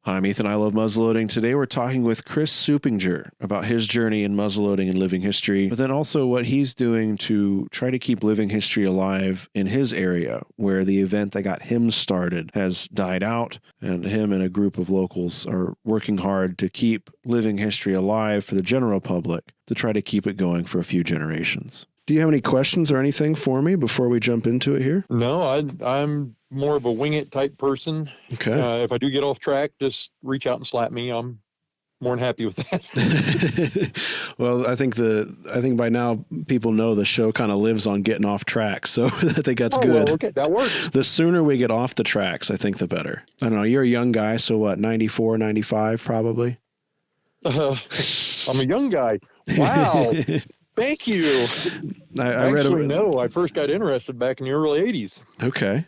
I'm Ethan. I love muzzleloading. Today we're talking with Chris Supinger about his journey in muzzleloading and living history, but then also what he's doing to try to keep living history alive in his area, where the event that got him started has died out, and him and a group of locals are working hard to keep living history alive for the general public, to try to keep it going for a few generations. Do you have any questions or anything for me before we jump into it here? No, I'm more of a wing it type person. Okay. If I do get off track, just reach out and slap me. I'm more than happy with that. Well, I think by now people know the show kind of lives on getting off track, so I think that's good. Well, okay, that works. The sooner we get off the tracks, I think the better. I don't know. You're a young guy, so what, 94, 95 probably? I'm a young guy. Wow. Thank you. I read Actually, no, I first got interested back in the early 80s. Okay.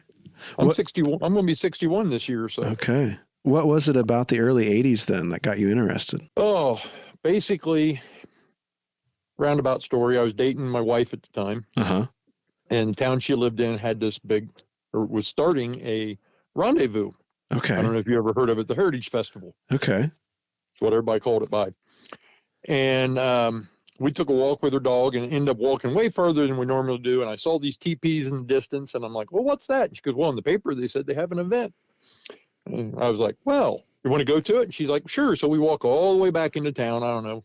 I'm 61. I'm going to be 61 this year. So. Okay. What was it about the early 80s then that got you interested? Oh, basically, roundabout story. I was dating my wife at the time. Uh-huh. And the town she lived in had was starting a rendezvous. Okay. I don't know if you ever heard of it, the Heritage Festival. Okay. That's what everybody called it by. And we took a walk with her dog and ended up walking way further than we normally do. And I saw these teepees in the distance, and I'm like, well, what's that? And she goes, well, in the paper, they said they have an event. And I was like, well, you want to go to it? And she's like, sure. So we walk all the way back into town. I don't know,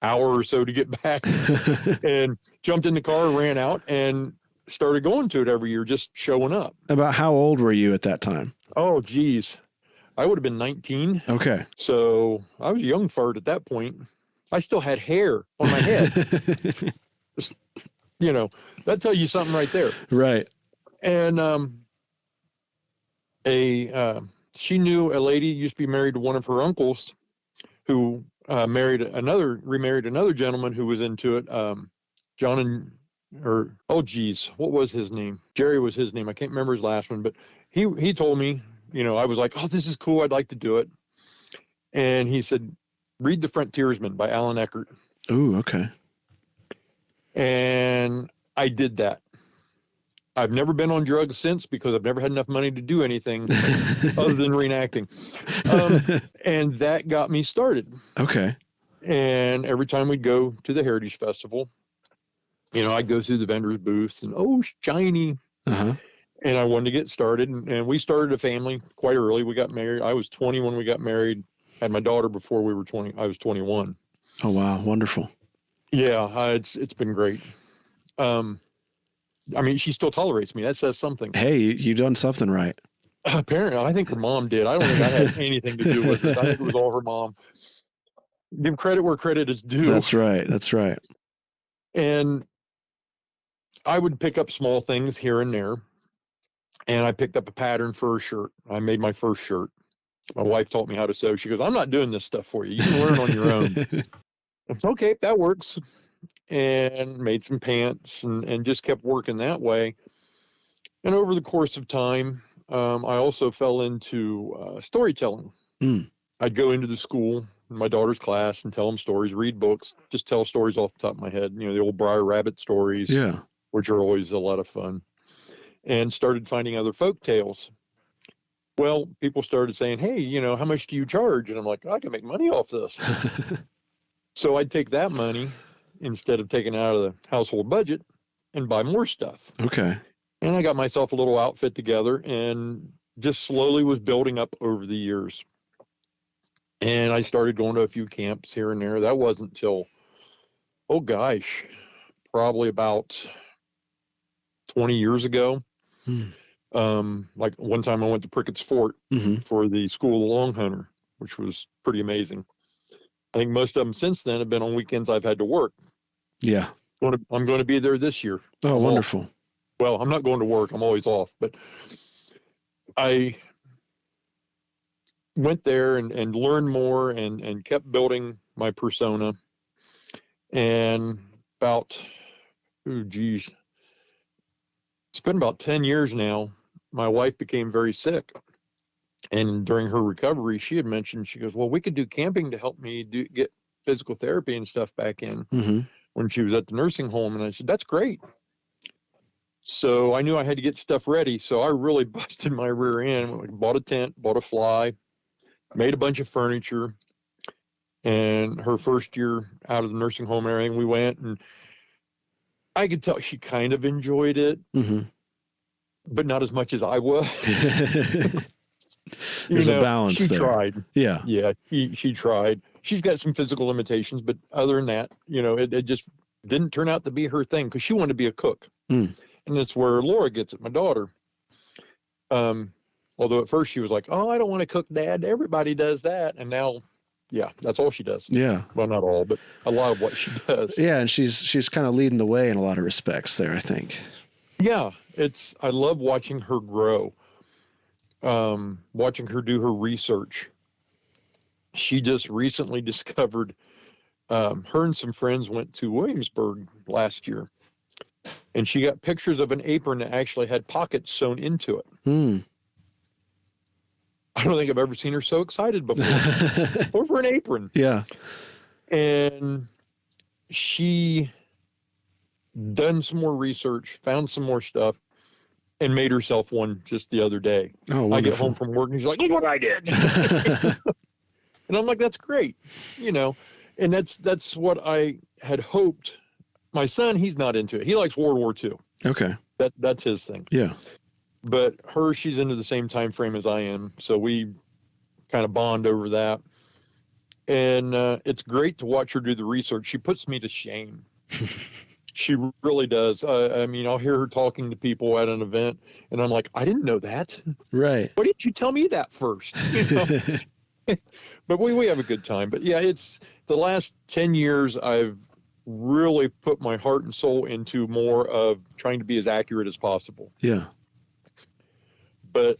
hour or so to get back, and jumped in the car, ran out, and started going to it every year, just showing up. About how old were you at that time? Oh, geez. I would have been 19. Okay. So I was a young fart at that point. I still had hair on my head. Just, that tells you something right there. Right. And she knew a lady used to be married to one of her uncles, who remarried another gentleman who was into it. What was his name? Jerry was his name. I can't remember his last one, but he told me, I was like, oh, this is cool. I'd like to do it. And he said, read The Frontiersman by Alan Eckert. Ooh, okay. And I did that. I've never been on drugs since, because I've never had enough money to do anything other than reenacting. And that got me started. Okay. And every time we'd go to the Heritage Festival, I'd go through the vendors' booths and, oh, shiny. Uh-huh. And I wanted to get started. And we started a family quite early. We got married. I was 20 when we got married. Had my daughter before we were 20. I was 21. Oh, wow. Wonderful. Yeah, it's been great. She still tolerates me. That says something. Hey, you done something right. Apparently, I think her mom did. I don't think I had anything to do with it. I think it was all her mom. Give credit where credit is due. That's right. That's right. And I would pick up small things here and there. And I picked up a pattern for a shirt. I made my first shirt. My wife taught me how to sew. She goes, I'm not doing this stuff for you. You can learn on your own. It's okay, that works. And made some pants and just kept working that way. And over the course of time, I also fell into storytelling. I'd go into the school, my daughter's class, and tell them stories, read books, just tell stories off the top of my head. The old Briar Rabbit stories, which are always a lot of fun. And started finding other folk tales. Well, people started saying, hey, how much do you charge? And I'm like, I can make money off this. So I'd take that money instead of taking it out of the household budget and buy more stuff. Okay. And I got myself a little outfit together and just slowly was building up over the years. And I started going to a few camps here and there. That wasn't till, probably about 20 years ago. Like one time I went to Prickett's Fort for the School of the Long Hunter, which was pretty amazing. I think most of them since then have been on weekends I've had to work. Yeah. I'm going to be there this year. Oh, wonderful. Well, I'm not going to work. I'm always off. But I went there and learned more and kept building my persona. And about, it's been about 10 years now. My wife became very sick. And during her recovery, she had mentioned, she goes, well, we could do camping to help me get physical therapy and stuff back in when she was at the nursing home. And I said, that's great. So I knew I had to get stuff ready. So I really busted my rear end. I bought a tent, bought a fly, made a bunch of furniture. And her first year out of the nursing home area, we went, and I could tell she kind of enjoyed it, Mm-hmm. but not as much as I was. There's a balance she there. Tried. Yeah. Yeah, she tried. She's got some physical limitations, but other than that, it just didn't turn out to be her thing because she wanted to be a cook. Mm. And that's where Laura gets it, my daughter. Although at first she was like, "Oh, I don't want to cook, Dad. Everybody does that." And now, yeah, that's all she does. Yeah. Well, not all, but a lot of what she does. Yeah, and she's kind of leading the way in a lot of respects there, I think. Yeah, I love watching her grow. Watching her do her research. She just recently discovered, her and some friends went to Williamsburg last year, and she got pictures of an apron that actually had pockets sewn into it. Mm. I don't think I've ever seen her so excited before over an apron. Yeah. And she done some more research, found some more stuff, and made herself one just the other day. Oh, wonderful. I get home from work and she's like, "Look what I did." And I'm like, "That's great." And that's what I had hoped. My son, he's not into it. He likes World War II. Okay. That's his thing. Yeah. But she's into the same time frame as I am, so we kind of bond over that. And it's great to watch her do the research. She puts me to shame. She really does. I mean, I'll hear her talking to people at an event, and I'm like, "I didn't know that. Right. Why didn't you tell me that first?" But we have a good time. But yeah, it's the last 10 years I've really put my heart and soul into more of trying to be as accurate as possible. Yeah. But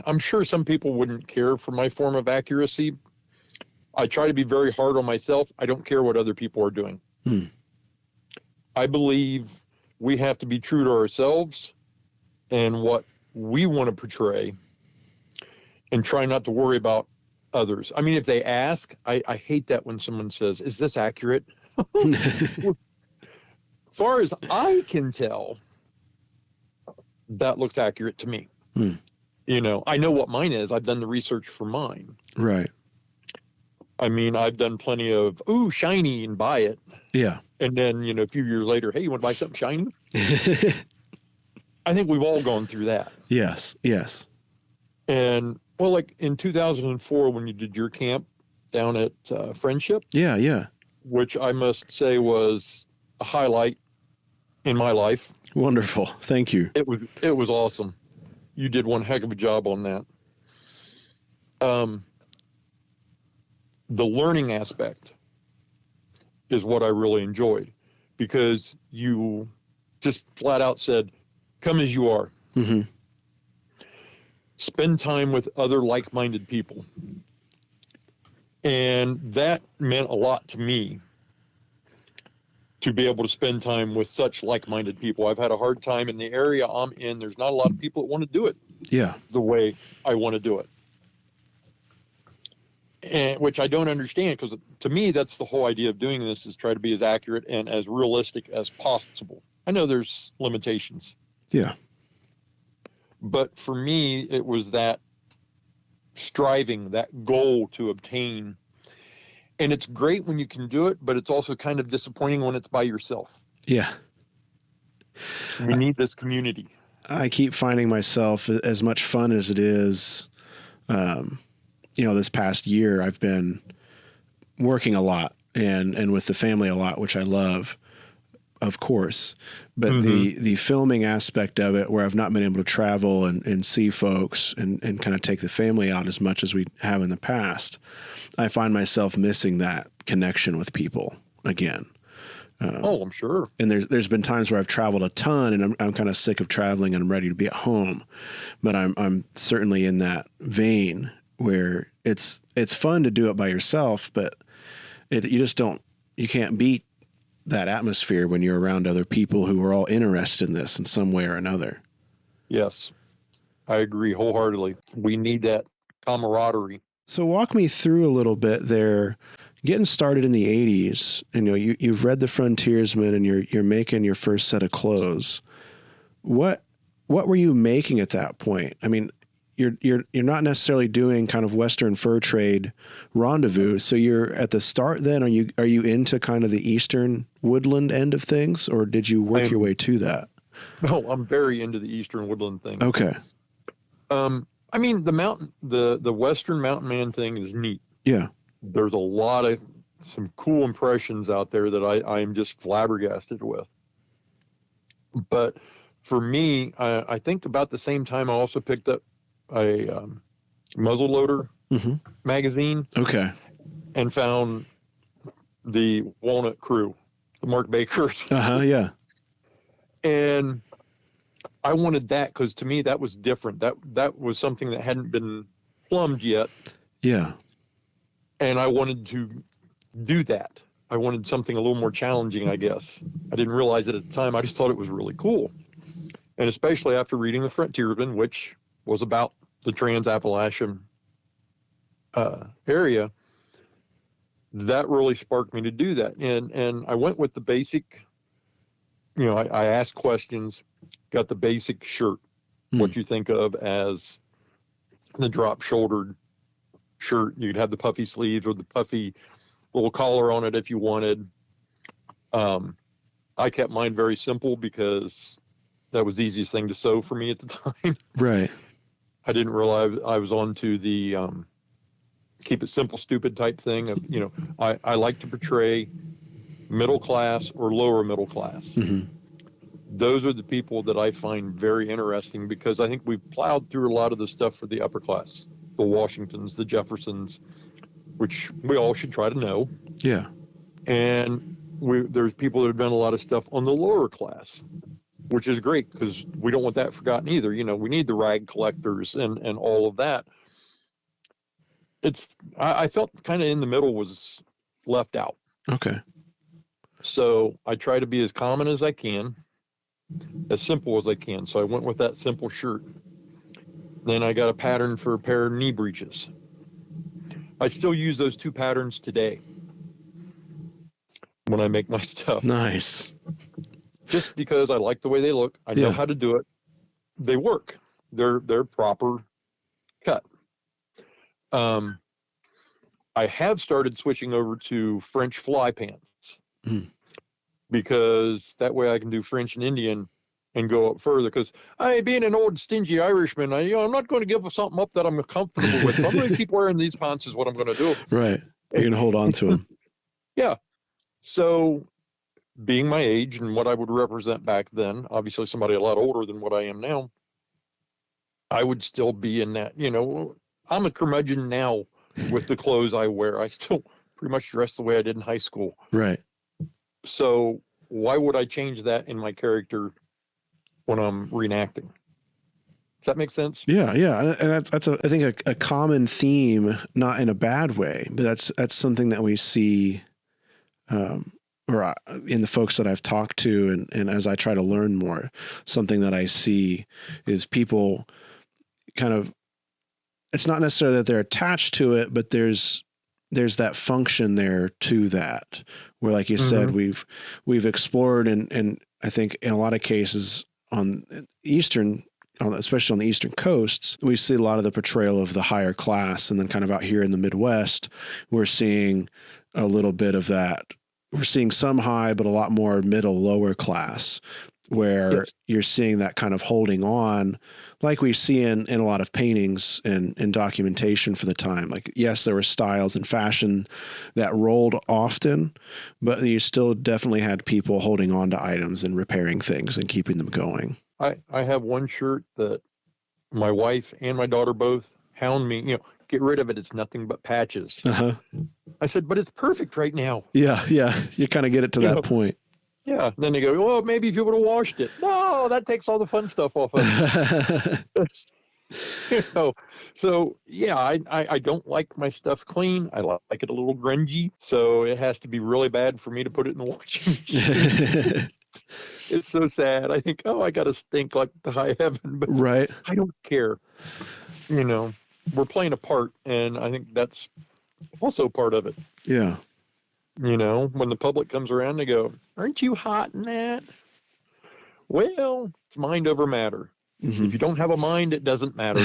I'm sure some people wouldn't care for my form of accuracy. I try to be very hard on myself. I don't care what other people are doing. Hmm. I believe we have to be true to ourselves and what we want to portray, and try not to worry about others. I mean, if they ask, I hate that when someone says, "Is this accurate?" As far as I can tell, that looks accurate to me. Hmm. I know what mine is. I've done the research for mine. Right. I mean, I've done plenty of, "Ooh, shiny," and buy it. Yeah. And then, a few years later, "Hey, you want to buy something shiny?" I think we've all gone through that. Yes. Yes. And, well, like in 2004, when you did your camp down at Friendship. Yeah. Yeah. Which I must say was a highlight in my life. Wonderful. Thank you. It was awesome. You did one heck of a job on that. The learning aspect is what I really enjoyed, because you just flat out said, "Come as you are." Mm-hmm. Spend time with other like-minded people. And that meant a lot to me, to be able to spend time with such like-minded people. I've had a hard time in the area I'm in. There's not a lot of people that want to do it the way I want to do it. And which I don't understand, because to me, that's the whole idea of doing this, is try to be as accurate and as realistic as possible. I know there's limitations. Yeah. But for me, it was that striving, that goal to obtain. And it's great when you can do it, but it's also kind of disappointing when it's by yourself. Yeah. We need this community. I keep finding myself, as much fun as it is, this past year, I've been working a lot and with the family a lot, which I love, of course. But the filming aspect of it, where I've not been able to travel and see folks and kind of take the family out as much as we have in the past, I find myself missing that connection with people again. I'm sure. And there's been times where I've traveled a ton, and I'm kind of sick of traveling and I'm ready to be at home. But I'm certainly in that vein where it's fun to do it by yourself, but you can't beat that atmosphere when you're around other people who are all interested in this in some way or another. Yes, I agree wholeheartedly. We need that camaraderie. So walk me through a little bit there. Getting started in the 80s, and you've read The Frontiersman, and you're making your first set of clothes. What were you making at that point? I mean, you're not necessarily doing kind of Western fur trade rendezvous. So you're at the start then, are you into kind of the Eastern woodland end of things, or did you work your way to that? No, I'm very into the Eastern woodland thing. Okay. I mean, the Western mountain man thing is neat. Yeah. There's a lot of some cool impressions out there that I'm just flabbergasted with. But for me, I think about the same time I also picked up a muzzleloader magazine. Okay. And found the Walnut Crew, the Mark Bakers. Yeah. And I wanted that because to me that was different. That was something that hadn't been plumbed yet. Yeah. And I wanted to do that. I wanted something a little more challenging, I guess. I didn't realize it at the time. I just thought it was really cool. And especially after reading The Frontiersman, which was about the Trans-Appalachian area, that really sparked me to do that. And I went with the basic, I asked questions, got the basic shirt, what you think of as the drop-shouldered shirt. You'd have the puffy sleeves or the puffy little collar on it if you wanted. I kept mine very simple because that was the easiest thing to sew for me at the time. Right. I didn't realize I was onto the keep it simple, stupid type thing. Of, I like to portray middle class or lower middle class. Those are the people that I find very interesting because I think we've plowed through a lot of the stuff for the upper class, the Washingtons, the Jeffersons, which we all should try to know. Yeah. And there's people that have done a lot of stuff on the lower class, which is great because we don't want that forgotten either. We need the rag collectors and all of that. I felt kind of in the middle was left out. Okay. So I try to be as common as I can, as simple as I can. So I went with that simple shirt. Then I got a pattern for a pair of knee breeches. I still use those two patterns today when I make my stuff. Nice. Just because I like the way they look. I know how to do it. They work. They're proper cut. I have started switching over to French fly pants because that way I can do French and Indian and go up further. Because being an old stingy Irishman, I'm not going to give something up that I'm comfortable with. So I'm going to keep wearing these pants is what I'm going to do. Right. You're going to hold on to them. Yeah. So being my age and what I would represent back then, obviously somebody a lot older than what I am now, I would still be in that, I'm a curmudgeon now with the clothes I wear. I still pretty much dress the way I did in high school. Right. So why would I change that in my character when I'm reenacting? Does that make sense? Yeah. And that's I think a common theme, not in a bad way, but that's something that we see, or in the folks that I've talked to, and as I try to learn more, something that I see is people kind of, it's not necessarily that they're attached to it, but there's that function there to that, where, like you said, we've explored and I think in a lot of cases especially on the Eastern coasts, we see a lot of the portrayal of the higher class, and then kind of out here in the Midwest, we're seeing a little bit of that. We're seeing some high, but a lot more middle, lower class, where you're seeing that kind of holding on, like we see in a lot of paintings and documentation for the time. Like, yes, there were styles and fashion that rolled often, but you still definitely had people holding on to items and repairing things and keeping them going. I have one shirt that my wife and my daughter both hound me, get rid of it. It's nothing but patches. I said, but it's perfect right now. Yeah. You kind of get it to that point. Yeah. And then they go, well, maybe if you would have washed it. No, that takes all the fun stuff off of it. So yeah, I don't like my stuff clean. I like it a little grungy. So it has to be really bad for me to put it in the washing machine. It's so sad. I think, I got to stink like the high heaven, but right. I don't care. We're playing a part, and I think that's also part of it. Yeah. When the public comes around, they go, aren't you hot in that? Well, it's mind over matter. Mm-hmm. If you don't have a mind, it doesn't matter.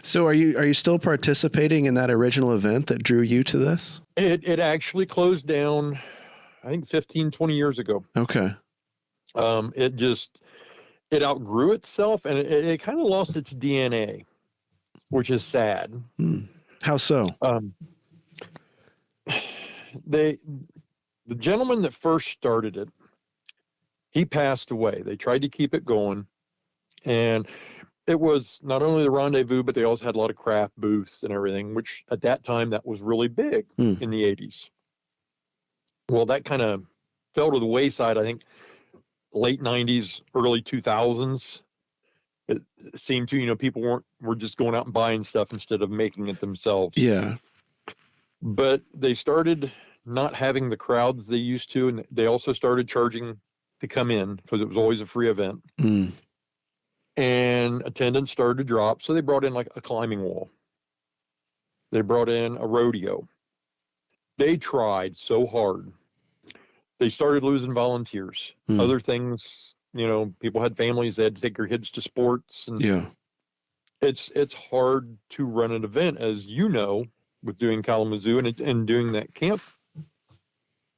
So are you still participating in that original event that drew you to this? It actually closed down, I think 15, 20 years ago. Okay. It outgrew itself, and it kind of lost its DNA, which is sad. How so? The gentleman that first started it, he passed away. They tried to keep it going, and it was not only the rendezvous, but they also had a lot of craft booths and everything, which at that time that was really big in the 80s. Well, that kind of fell to the wayside, I think, late 90s, early 2000s. It seemed to, people were just going out and buying stuff instead of making it themselves. Yeah. But they started not having the crowds they used to, and they also started charging to come in because it was always a free event. And attendance started to drop, so they brought in like a climbing wall. They brought in a rodeo. They tried so hard. They started losing volunteers. Other things, people had families, they had to take their kids to sports, and yeah, it's hard to run an event, as you know, with doing Kalamazoo and doing that camp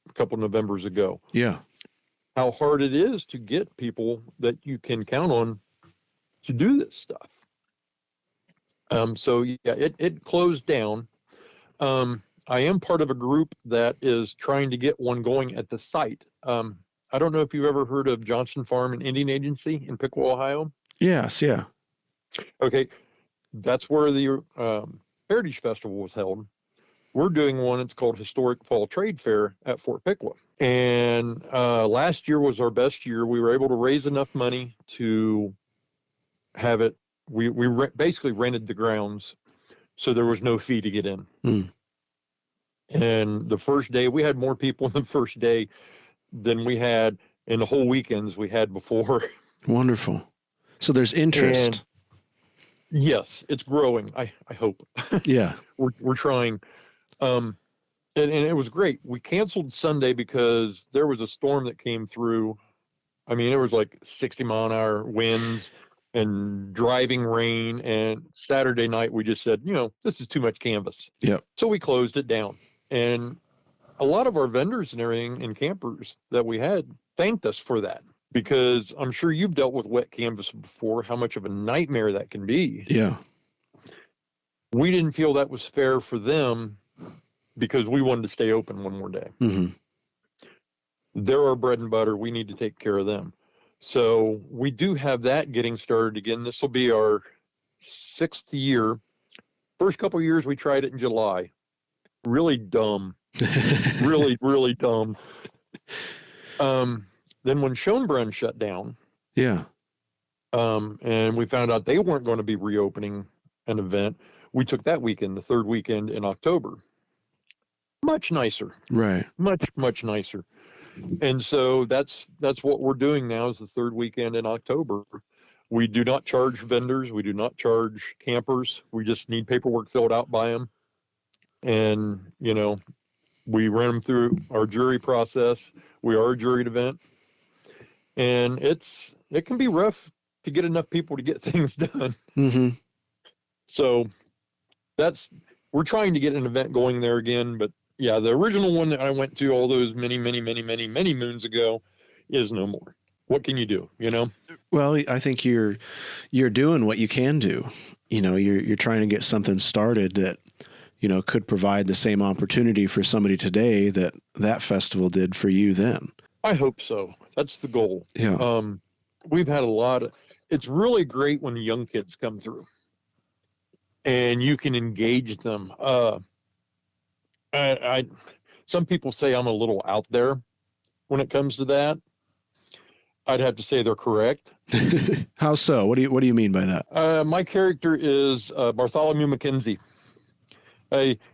a couple of Novembers ago. Yeah. How hard it is to get people that you can count on to do this stuff. So yeah, it closed down. I am part of a group that is trying to get one going at the site. I don't know if you've ever heard of Johnson Farm and Indian Agency in Piqua, Ohio. Yes. Yeah. Okay. That's where the Heritage Festival was held. We're doing one. It's called Historic Fall Trade Fair at Fort Piqua. And last year was our best year. We were able to raise enough money to have it. We basically rented the grounds, so there was no fee to get in. And the first day, we had more people in the first day than we had in the whole weekends we had before. Wonderful. So there's interest. And yes, it's growing. I hope. Yeah. We're trying. And it was great. We canceled Sunday because there was a storm that came through. I mean, it was like 60-mile-an-hour winds and driving rain. And Saturday night, we just said, this is too much canvas. Yep. So we closed it down. And a lot of our vendors and everything and campers that we had thanked us for that, because I'm sure you've dealt with wet canvas before, how much of a nightmare that can be. Yeah. We didn't feel that was fair for them because we wanted to stay open one more day. They're our bread and butter. We need to take care of them. So we do have that getting started again. This will be our 6th year. First couple of years, we tried it in July. Really dumb. Really, really dumb. Then when Schoenbrunn shut down, yeah, and we found out they weren't going to be reopening an event, we took that weekend, the 3rd weekend in October. Much nicer. Right. Much nicer. And so that's what we're doing now, is the 3rd weekend in October. We do not charge vendors. We do not charge campers. We just need paperwork filled out by them. And, we run them through our jury process. We are a juried event. And it can be rough to get enough people to get things done. So we're trying to get an event going there again. But yeah, the original one that I went to all those many moons ago is no more. What can you do, Well, I think you're doing what you can do. You're trying to get something started that, could provide the same opportunity for somebody today that festival did for you then. I hope so. That's the goal. Yeah. We've had it's really great when young kids come through and you can engage them. Some people say I'm a little out there when it comes to that. I'd have to say they're correct. How so? What do you mean by that? My character is Bartholomew McKenzie.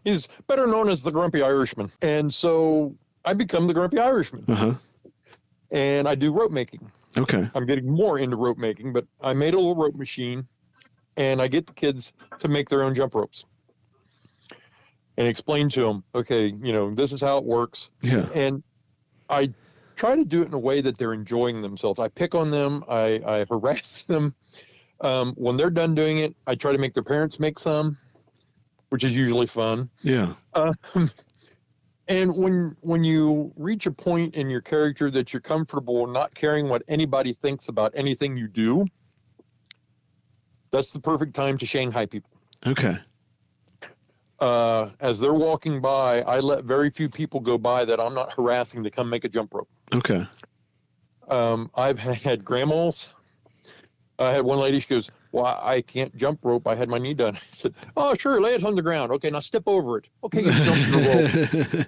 He's better known as the Grumpy Irishman. And so I become the Grumpy Irishman. And I do rope making. Okay. I'm getting more into rope making, but I made a little rope machine, and I get the kids to make their own jump ropes and explain to them, okay, this is how it works. Yeah. And I try to do it in a way that they're enjoying themselves. I pick on them. I harass them. When they're done doing it, I try to make their parents make some, which is usually fun. Yeah. And when you reach a point in your character that you're comfortable not caring what anybody thinks about anything you do, that's the perfect time to Shanghai people. Okay. As they're walking by, I let very few people go by that I'm not harassing to come make a jump rope. Okay. I've had grandmas. I had one lady, she goes, well, I can't jump rope. I had my knee done. I said, oh, sure, lay it on the ground. Okay, now step over it. Okay, you jump the rope.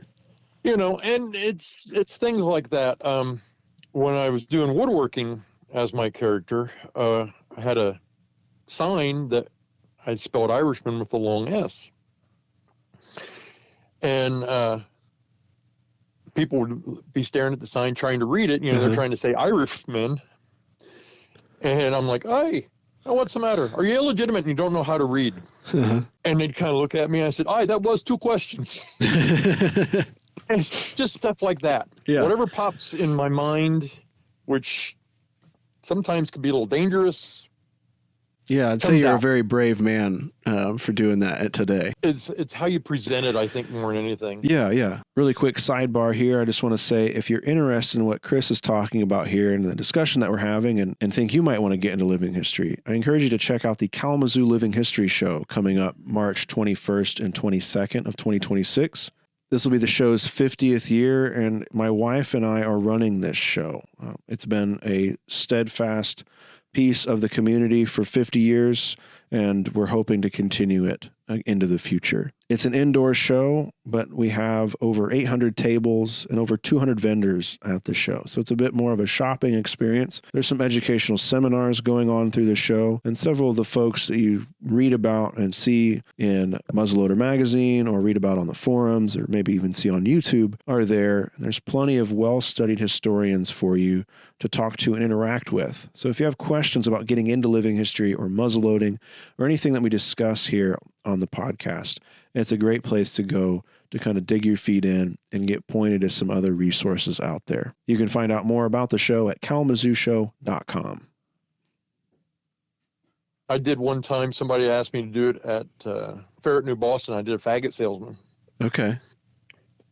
You know, and it's things like that. When I was doing woodworking as my character, I had a sign that I spelled Irishman with a long S. And people would be staring at the sign trying to read it. You know, they're trying to say Irishman. And I'm like, hey, what's the matter? Are you illegitimate and you don't know how to read? And they'd kind of look at me and I said, that was 2 questions. And just stuff like that. Yeah. Whatever pops in my mind, which sometimes could be a little dangerous. Yeah, I'd say you're a very brave man for doing that today. It's how you present it, I think, more than anything. Yeah. Really quick sidebar here. I just want to say, if you're interested in what Chris is talking about here and the discussion that we're having and think you might want to get into living history, I encourage you to check out the Kalamazoo Living History Show coming up March 21st and 22nd of 2026. This will be the show's 50th year, and my wife and I are running this show. It's been a steadfast piece of the community for 50 years, and we're hoping to continue it into the future. It's an indoor show, but we have over 800 tables and over 200 vendors at the show. So it's a bit more of a shopping experience. There's some educational seminars going on through the show, and several of the folks that you read about and see in Muzzleloader magazine or read about on the forums or maybe even see on YouTube are there. And there's plenty of well-studied historians for you to talk to and interact with. So if you have questions about getting into living history or muzzleloading or anything that we discuss here on the podcast, it's a great place to go to kind of dig your feet in and get pointed to some other resources out there. You can find out more about the show at kalamazooshow.com. I did one time, somebody asked me to do it at Fair at New Boston. I did a faggot salesman. Okay.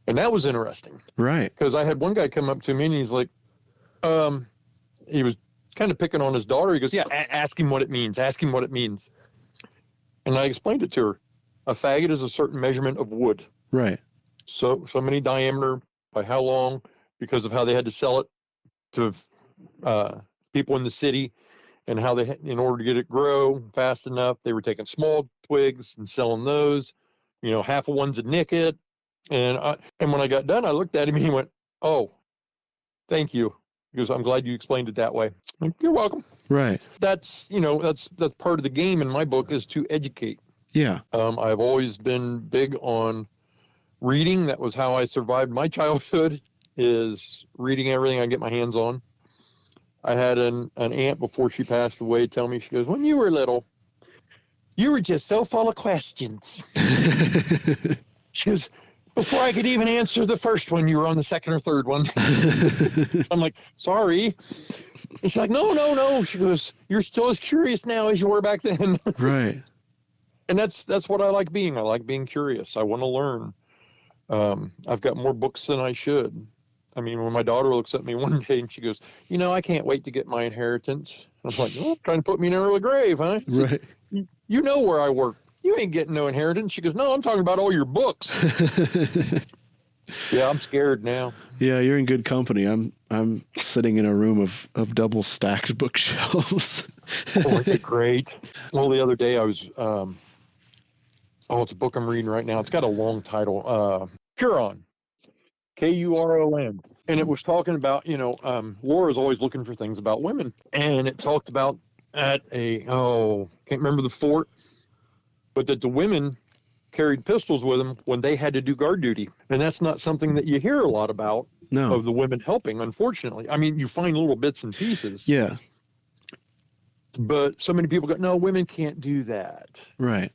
And that was interesting. Right. Because I had one guy come up to me and he's like, he was kind of picking on his daughter. He goes, yeah, ask him what it means. Ask him what it means. And I explained it to her. A faggot is a certain measurement of wood. Right. So many diameter, by how long, because of how they had to sell it to people in the city and how they, in order to get it grow fast enough, they were taking small twigs and selling those, half of one's a nick it. And when I got done, I looked at him and he went, oh, thank you. He goes, I'm glad you explained it that way. I'm like, you're welcome. Right. That's part of the game in my book is to educate. Yeah. I've always been big on reading. That was how I survived my childhood, is reading everything I get my hands on. I had an aunt before she passed away tell me, she goes, when you were little, you were just so full of questions. She goes, before I could even answer the first one, you were on the second or third one. I'm like, sorry. And she's like, no. She goes, you're still as curious now as you were back then. Right. And that's what I like being. I like being curious. I want to learn. I've got more books than I should. I mean, when my daughter looks at me one day and she goes, I can't wait to get my inheritance. I'm like, trying to put me in an early grave, huh? Right. You know where I work. You ain't getting no inheritance. She goes, no, I'm talking about all your books. Yeah, I'm scared now. Yeah, you're in good company. I'm sitting in a room of double stacked bookshelves. Oh, isn't it great? Well, the other day I was, it's a book I'm reading right now. It's got a long title, Huron, Kuron. And it was talking about, Laura's always looking for things about women. And it talked about at can't remember the fort, but that the women carried pistols with them when they had to do guard duty. And that's not something that you hear a lot about. No. Of the women helping, unfortunately. I mean, you find little bits and pieces. Yeah. But so many people go, no, women can't do that. Right.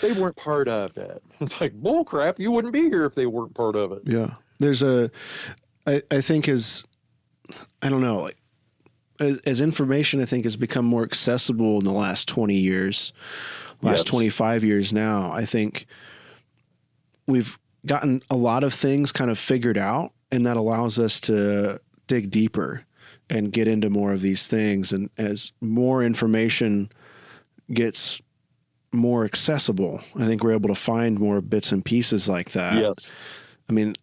They weren't part of it. It's like, bull crap, you wouldn't be here if they weren't part of it. Yeah. There's I think I don't know, like, as information, I think, has become more accessible in the last 20 years, last 25 years now, I think we've gotten a lot of things kind of figured out, and that allows us to dig deeper and get into more of these things. And as more information gets more accessible, I think we're able to find more bits and pieces like that. Yes. I mean,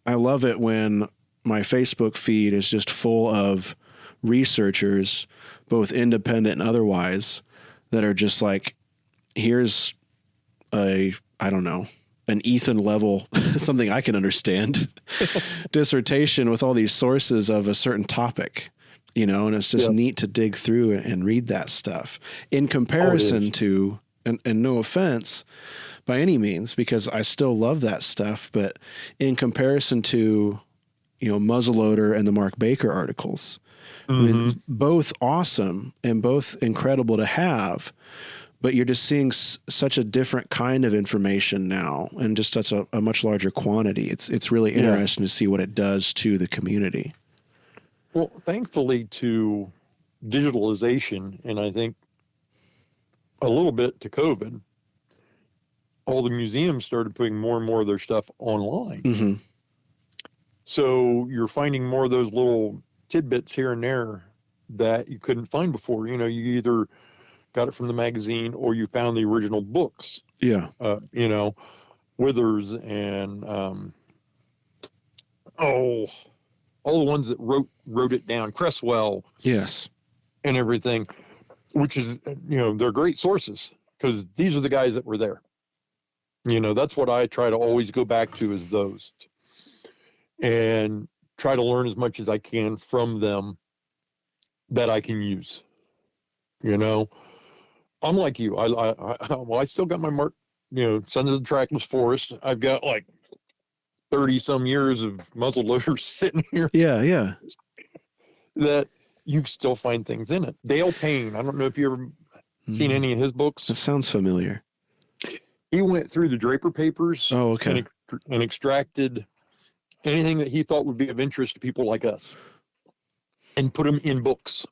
I love it when my Facebook feed is just full of researchers, both independent and otherwise, that are just like, here's I don't know, an Ethan level, something I can understand, dissertation with all these sources of a certain topic, and it's just neat to dig through and read that stuff in comparison to, and no offense by any means, because I still love that stuff, but in comparison to, Muzzleloader and the Mark Baker articles, I mean, both awesome and both incredible to have, but you're just seeing such a different kind of information now, and just such a much larger quantity. It's really interesting to see what it does to the community. Well, thankfully to digitalization, and I think a little bit to COVID, all the museums started putting more and more of their stuff online. Mm-hmm. So you're finding more of those little tidbits here and there that you couldn't find before. You either got it from the magazine or you found the original books. Yeah. Withers and all the ones that wrote it down, Cresswell. Yes. And everything, which is, they're great sources because these are the guys that were there. That's what I try to always go back to, is those, and try to learn as much as I can from them that I can use. I'm like you. I still got my mark, Sons of the Trackless Forest. I've got like 30 some years of muzzleloaders sitting here. Yeah. That you still find things in it. Dale Payne. I don't know if you ever seen any of his books. That sounds familiar. He went through the Draper papers. Oh, okay. And extracted anything that he thought would be of interest to people like us, and put them in books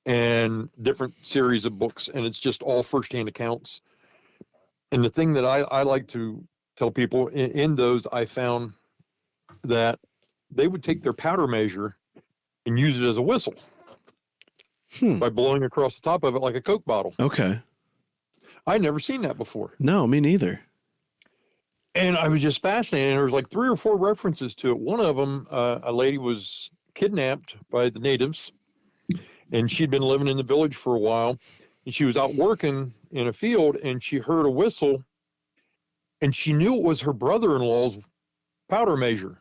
and different series of books. And it's just all firsthand accounts. And the thing that I like to tell people in those, I found that they would take their powder measure and use it as a whistle by blowing across the top of it like a Coke bottle. Okay. I'd never seen that before. No, me neither. And I was just fascinated. There was like 3 or 4 references to it. One of them, a lady was kidnapped by the natives, and she'd been living in the village for a while, and she was out working in a field, and she heard a whistle, and she knew it was her brother-in-law's powder measure.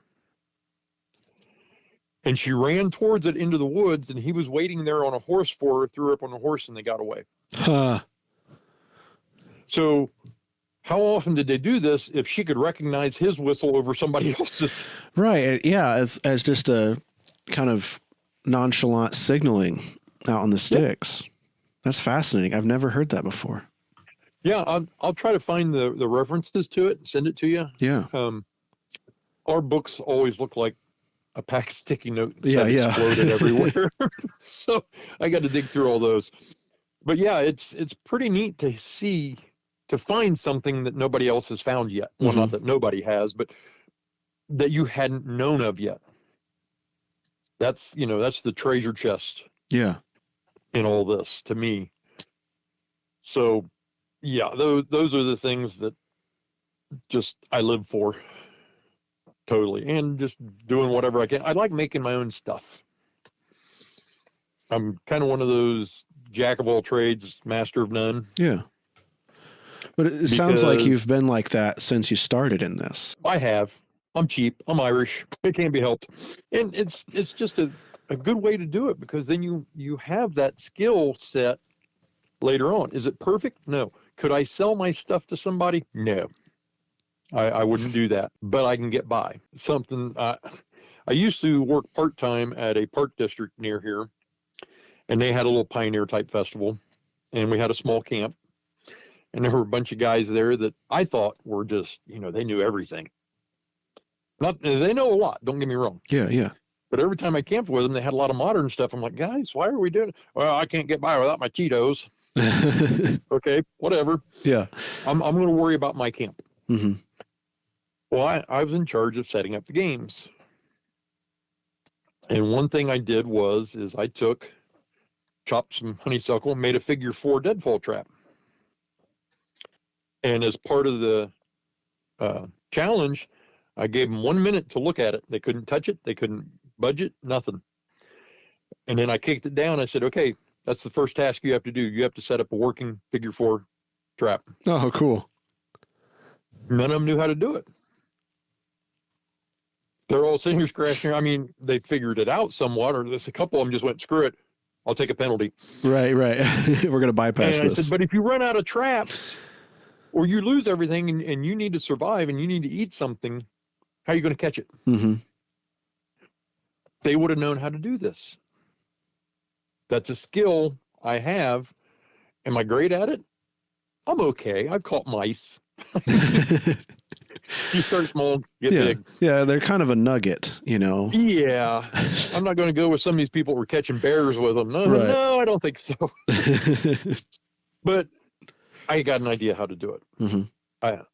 And she ran towards it into the woods, and he was waiting there on a horse for her, threw her up on a horse, and they got away. Huh. So how often did they do this if she could recognize his whistle over somebody else's? Right. Yeah. As just a kind of nonchalant signaling out on the sticks. Yep. That's fascinating. I've never heard that before. Yeah. I'll try to find the references to it and send it to you. Yeah. Our books always look like a pack of sticky notes that exploded everywhere. So I got to dig through all those. But yeah, it's pretty neat to find something that nobody else has found yet. Well, not that nobody has, but that you hadn't known of yet. That's the treasure chest. Yeah. In all this, to me. So yeah, those are the things that just I live for. Totally. And just doing whatever I can. I like making my own stuff. I'm kind of one of those jack of all trades, master of none. Yeah. But it sounds like you've been like that since you started in this. I have. I'm cheap. I'm Irish. It can't be helped. And it's just a good way to do it, because then you have that skill set later on. Is it perfect? No. Could I sell my stuff to somebody? No. I wouldn't do that, but I can get by. Something I used to work part-time at a park district near here, and they had a little pioneer type festival, and we had a small camp, and there were a bunch of guys there that I thought were just, they knew everything. They know a lot, don't get me wrong. Yeah. But every time I camped with them, they had a lot of modern stuff. I'm like, guys, why are we doing it? Well, I can't get by without my Cheetos. Okay, whatever. Yeah. I'm going to worry about my camp. Mm-hmm. Well, I was in charge of setting up the games. And one thing I did is I chopped some honeysuckle and made a figure 4 deadfall trap. And as part of the challenge, I gave them 1 minute to look at it. They couldn't touch it. They couldn't budge it, nothing. And then I kicked it down. I said, okay, that's the first task you have to do. You have to set up a working figure 4 trap. Oh, cool. None of them knew how to do it. They're all sitting here scratching. I mean, they figured it out somewhat, or there's a couple of them just went, screw it, I'll take a penalty. Right. We're going to bypass and this. I said, but if you run out of traps or you lose everything and you need to survive and you need to eat something, how are you going to catch it? Mm-hmm. They would have known how to do this. That's a skill I have. Am I great at it? I'm okay. I've caught mice. You start small, get big. Yeah, they're kind of a nugget, you know. Yeah. I'm not going to go with some of these people who are catching bears with them. No, Right. no, I don't think so. But I got an idea how to do it. Mm-hmm.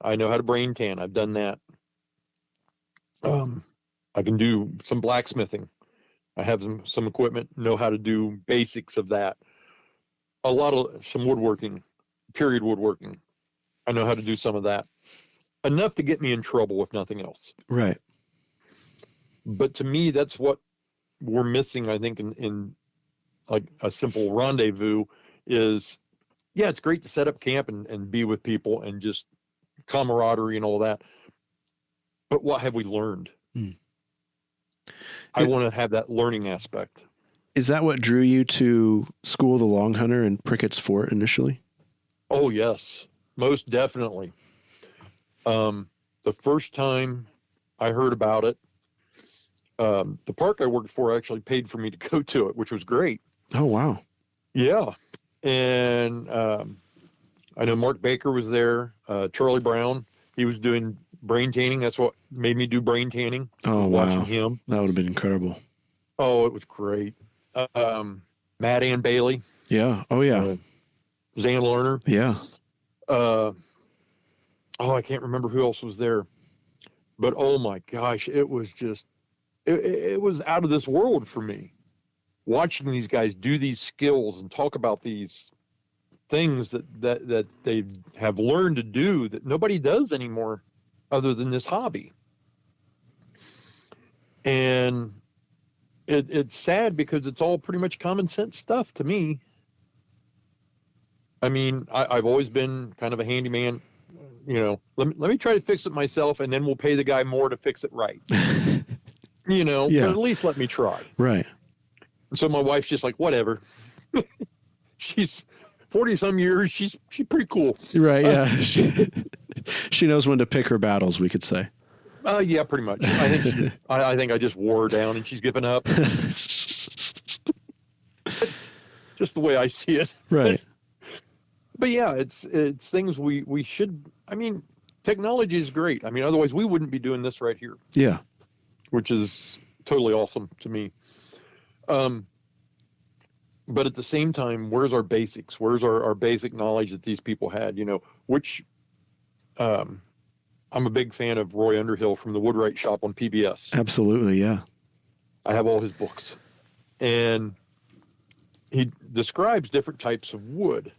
I know how to brain tan. I've done that. I can do some blacksmithing. I have some equipment, know how to do basics of that. Some woodworking, period woodworking. I know how to do some of that. Enough to get me in trouble, if nothing else. Right. But to me, that's what we're missing, I think, in like a simple rendezvous is, yeah, it's great to set up camp and be with people and just camaraderie and all that. But what have we learned? I want to have that learning aspect. Is that what drew you to School of the Long Hunter and Prickett's Fort initially? Oh, yes, most definitely. The first time I heard about it, the park I worked for actually paid for me to go to it, which was great. Oh, wow. Yeah. And I know Mark Baker was there, Charlie Brown. He was doing brain tanning. That's what made me do brain tanning. Oh, wow. Watching him. That would have been incredible. Oh, it was great. Matt Ann Bailey. Yeah. Oh, yeah. Zan Lerner. Yeah. I can't remember who else was there. But, oh, my gosh, it was just, it was out of this world for me. Watching these guys do these skills and talk about these things that they have learned to do that nobody does anymore other than this hobby. And it's sad because it's all pretty much common sense stuff to me. I mean, I've always been kind of a handyman. You know, let me try to fix it myself, and then we'll pay the guy more to fix it right. You know, Yeah. but at least let me try. Right. So my wife's just like, whatever. She's 40-some years. She's pretty cool. Right. Yeah. She knows when to pick her battles, we could say. Yeah, pretty much. I think I just wore her down and she's given up. It's just the way I see it. Right. But yeah, it's things we should. I mean, technology is great. I mean, otherwise we wouldn't be doing this right here. Yeah. Which is totally awesome to me. But at the same time, where's our basics? Where's our basic knowledge that these people had? You know, which I'm a big fan of Roy Underhill from the Woodwright Shop on PBS. Absolutely, yeah. I have all his books. And he describes different types of wood.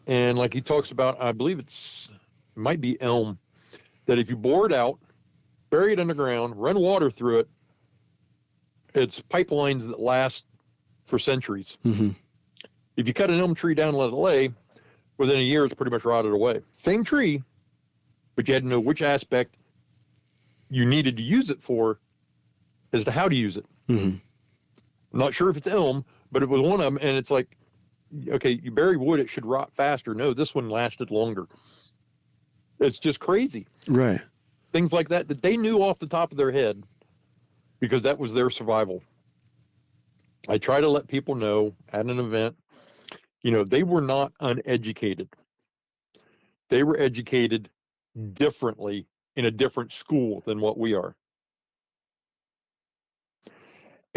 And like he talks about, I believe it might be elm, that if you bore it out, bury it underground, run water through it, it's pipelines that last for centuries. Mm-hmm. If you cut an elm tree down and let it lay, within a year it's pretty much rotted away. Same tree, but you had to know which aspect you needed to use it for as to how to use it. Mm-hmm. I'm not sure if it's elm, but it was one of them, and it's like, okay, you bury wood, it should rot faster. No, this one lasted longer. It's just crazy. Right. Things like that they knew off the top of their head because that was their survival. I try to let people know at an event, you know, they were not uneducated. They were educated differently in a different school than what we are.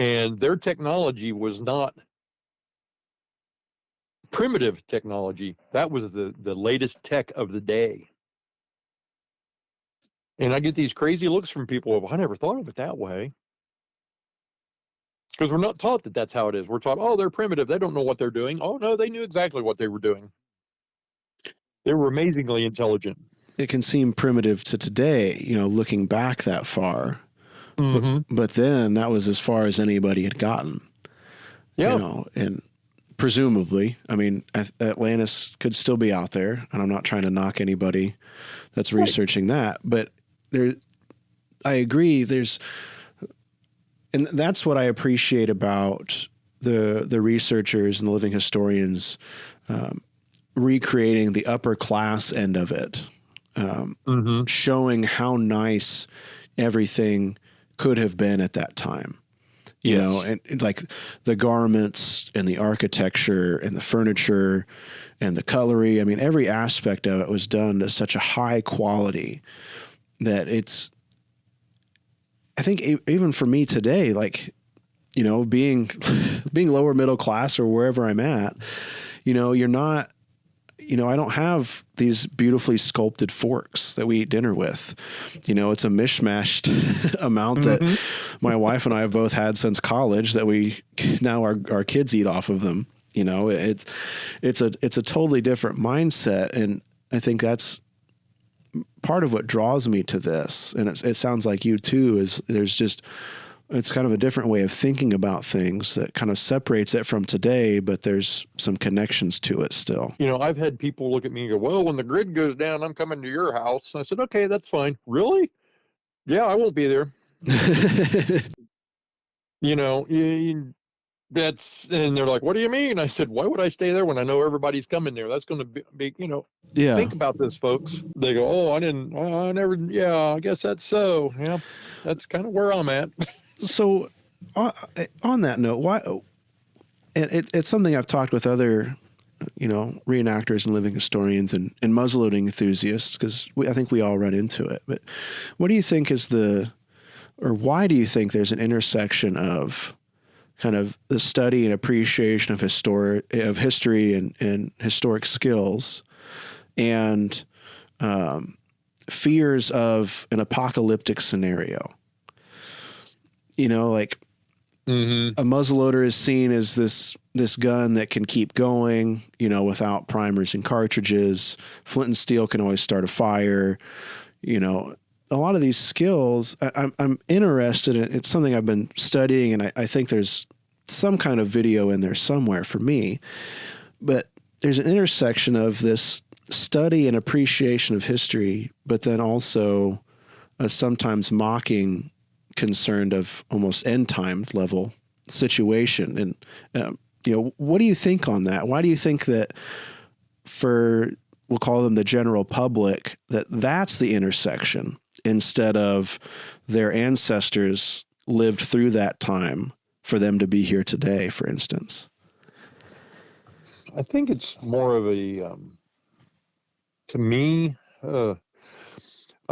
And their technology was not primitive technology. That was the latest tech of the day. And I get these crazy looks from people of, I never thought of it that way. Because we're not taught that that's how it is. We're taught, oh, they're primitive. They don't know what they're doing. Oh, no, they knew exactly what they were doing. They were amazingly intelligent. It can seem primitive to today, looking back that far. Mm-hmm. But then that was as far as anybody had gotten. Yeah. And presumably, I mean, Atlantis could still be out there, and I'm not trying to knock anybody that's researching that, but I agree. And that's what I appreciate about the researchers and the living historians recreating the upper class end of it, showing how nice everything could have been at that time. You know, and like the garments and the architecture and the furniture and the cutlery. I mean, every aspect of it was done to such a high quality that I think even for me today, like, being lower middle class or wherever I'm at, you're not, I don't have these beautifully sculpted forks that we eat dinner with. It's a mishmashed amount that my wife and I have both had since college that we now our kids eat off of them. It's a totally different mindset. And I think that's part of what draws me to this. And it sounds like you too, is it's kind of a different way of thinking about things that kind of separates it from today, but there's some connections to it still. I've had people look at me and go, well, when the grid goes down, I'm coming to your house. And I said, okay, that's fine. Really? Yeah, I won't be there. And they're like, what do you mean? I said, why would I stay there when I know everybody's coming there? That's going to be yeah. Think about this, folks. They go, oh, I guess that's so. Yeah, that's kind of where I'm at. So on that note, why, and it's something I've talked with other, reenactors and living historians and muzzleloading enthusiasts, because I think we all run into it. But what do you think is why do you think there's an intersection of kind of the study and appreciation of history and historic skills and fears of an apocalyptic scenario? Like a muzzleloader is seen as this gun that can keep going, without primers and cartridges. Flint and steel can always start a fire. A lot of these skills, I'm interested in. It's something I've been studying, and I think there's some kind of video in there somewhere for me. But there's an intersection of this study and appreciation of history, but then also a sometimes mocking concern of almost end time level situation. And, what do you think on that? Why do you think that we'll call them the general public, that's the intersection instead of their ancestors lived through that time for them to be here today, for instance? I think it's more of to me, a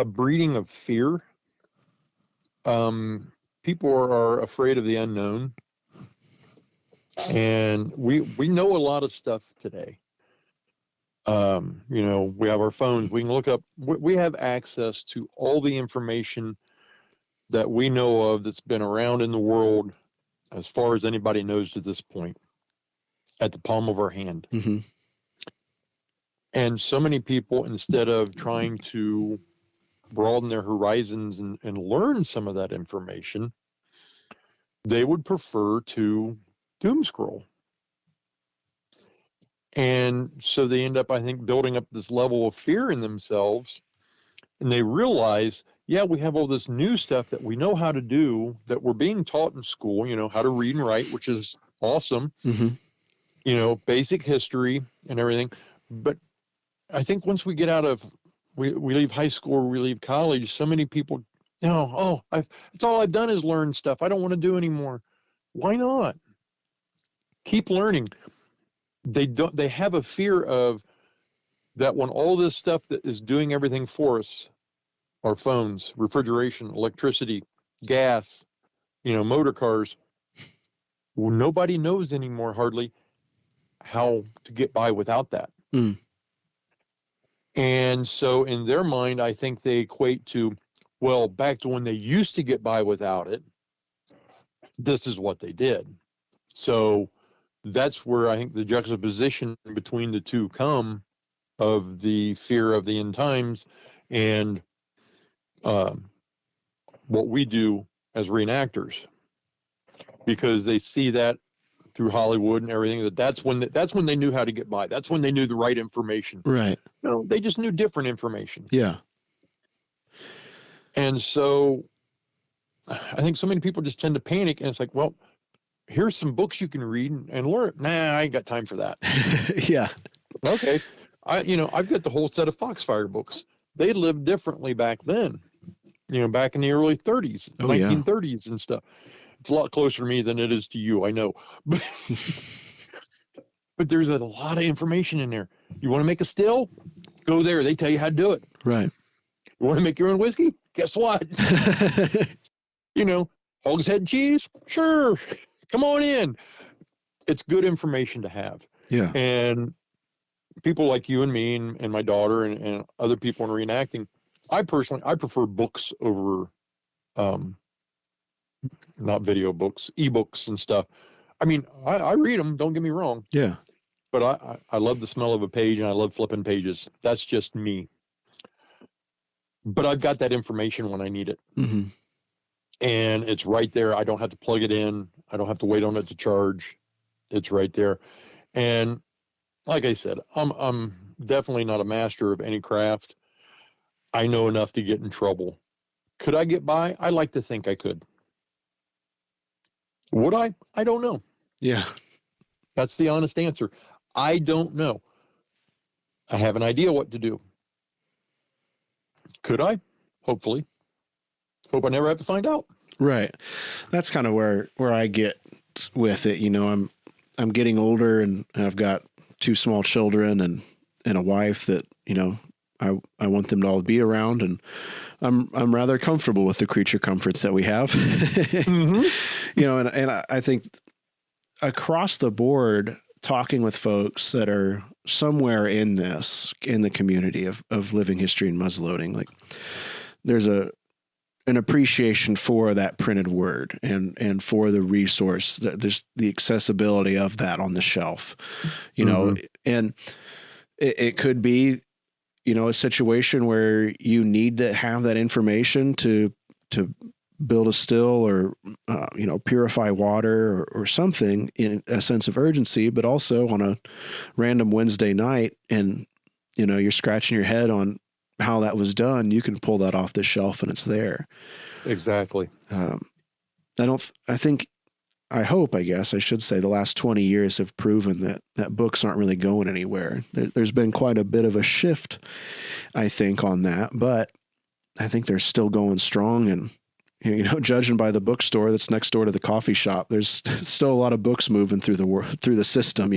breeding of fear. People are afraid of the unknown, and we know a lot of stuff today. We have our phones. We can look up. We have access to all the information that we know of that's been around in the world, as far as anybody knows to this point, at the palm of our hand. Mm-hmm. And so many people, instead of trying to broaden their horizons and learn some of that information, they would prefer to doom scroll. And so they end up, I think, building up this level of fear in themselves. And they realize, yeah, we have all this new stuff that we know how to do, that we're being taught in school, how to read and write, which is awesome, basic history and everything. But I think once we get out of, we leave high school or we leave college, so many people, it's all I've done is learn stuff I don't want to do anymore. Why not? Keep learning. They have a fear of that when all this stuff that is doing everything for us, our phones, refrigeration, electricity, gas, motor cars, nobody knows anymore hardly how to get by without that. Mm. And so in their mind, I think they equate to, well, back to when they used to get by without it, this is what they did. So that's where I think the juxtaposition between the two come, of the fear of the end times and what we do as reenactors, because they see that through Hollywood and everything, that's when they knew how to get by. That's when they knew the right information. Right. No, they just knew different information. Yeah. And so I think so many people just tend to panic, and it's like, well, here's some books you can read and learn. Nah, I ain't got time for that. Yeah. Okay. I've got the whole set of Foxfire books. They lived differently back then, back in the early 30s, Oh, yeah. 1930s and stuff. It's a lot closer to me than it is to you, I know. But, but there's a lot of information in there. You want to make a still? Go there. They tell you how to do it. Right. You want to make your own whiskey? Guess what? Hogshead cheese? Sure. Come on in. It's good information to have. Yeah. And people like you and me and my daughter and other people in reenacting, I prefer books over, not video books, ebooks and stuff. I mean, I read them, don't get me wrong. Yeah. But I love the smell of a page, and I love flipping pages. That's just me. But I've got that information when I need it. Mm-hmm. And it's right there. I don't have to plug it in. I don't have to wait on it to charge. It's right there. And like I said, I'm definitely not a master of any craft. I know enough to get in trouble. Could I get by? I like to think I could. Would I? I don't know. Yeah. That's the honest answer. I don't know. I have an idea what to do. Could I? Hopefully. Hope I never have to find out. Right. That's kind of where I get with it. I'm getting older, and I've got 2 small children and a wife that, I want them to all be around, and I'm rather comfortable with the creature comforts that we have. Mm-hmm. And I think across the board, talking with folks that are somewhere in the community of living history and muzzleloading, like there's an appreciation for that printed word and for the resource, that there's the accessibility of that on the shelf, and it could be, a situation where you need to have that information to build a still or, purify water or something in a sense of urgency, but also on a random Wednesday night, and, you're scratching your head on how that was done, you can pull that off the shelf and it's there. Exactly. I hope, I guess I should say, the last 20 years have proven that books aren't really going anywhere. There's been quite a bit of a shift, I think, on that, but I think they're still going strong. And, judging by the bookstore that's next door to the coffee shop, there's still a lot of books moving through the system,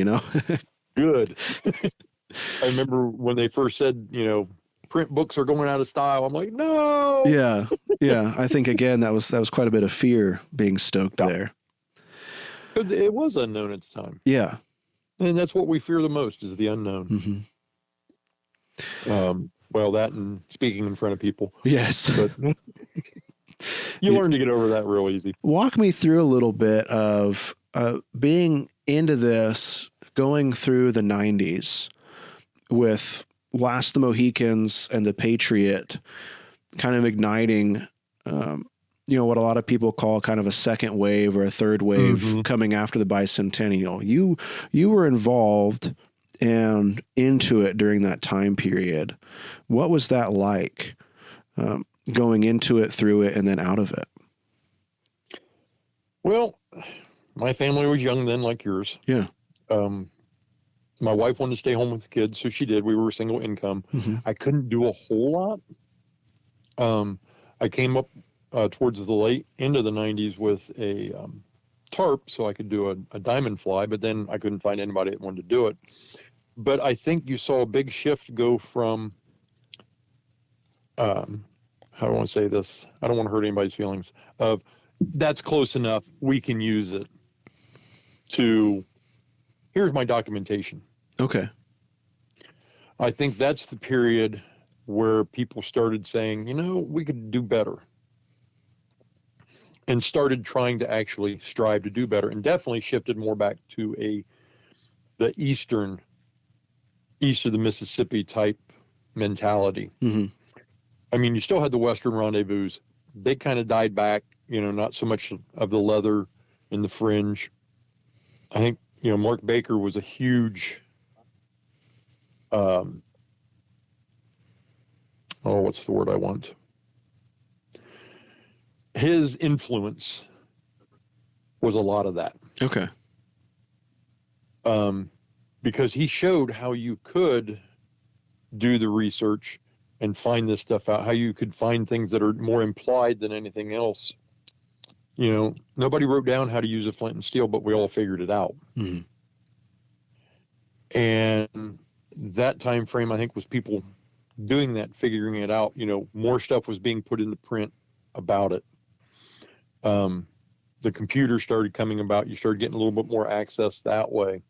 Good. I remember when they first said, print books are going out of style. I'm like, no. Yeah. Yeah. I think, again, that was quite a bit of fear being stoked there. It was unknown at the time. Yeah. And that's what we fear the most, is the unknown. Mm-hmm. Well, that and speaking in front of people. Yes. But you learn to get over that real easy. Walk me through a little bit of being into this, going through the 90s with Last the Mohicans and the Patriot, kind of igniting, what a lot of people call kind of a second wave or a third wave coming after the bicentennial. You were involved and into it during that time period. What was that like, going into it, through it, and then out of it? Well, my family was young then, like yours. Yeah. My wife wanted to stay home with the kids, so she did. We were single income. Mm-hmm. I couldn't do a whole lot. I came up towards the late end of the 90s with a tarp, so I could do a diamond fly, but then I couldn't find anybody that wanted to do it. But I think you saw a big shift go from, how do I want to say this? I don't want to hurt anybody's feelings, of that's close enough, we can use it, to here's my documentation. Okay. I think that's the period where people started saying, we could do better, and started trying to actually strive to do better, and definitely shifted more back to the east of the Mississippi type mentality. Mm-hmm. I mean, you still had the Western rendezvous. They kind of died back, not so much of the leather and the fringe. I think, Mark Baker was a huge, what's the word I want? His influence was a lot of that. Okay. Because he showed how you could do the research and find this stuff out, how you could find things that are more implied than anything else. Nobody wrote down how to use a flint and steel, but we all figured it out. Mm-hmm. And that time frame, I think, was people doing that, figuring it out. More stuff was being put into print about it. The computer started coming about. You started getting a little bit more access that way.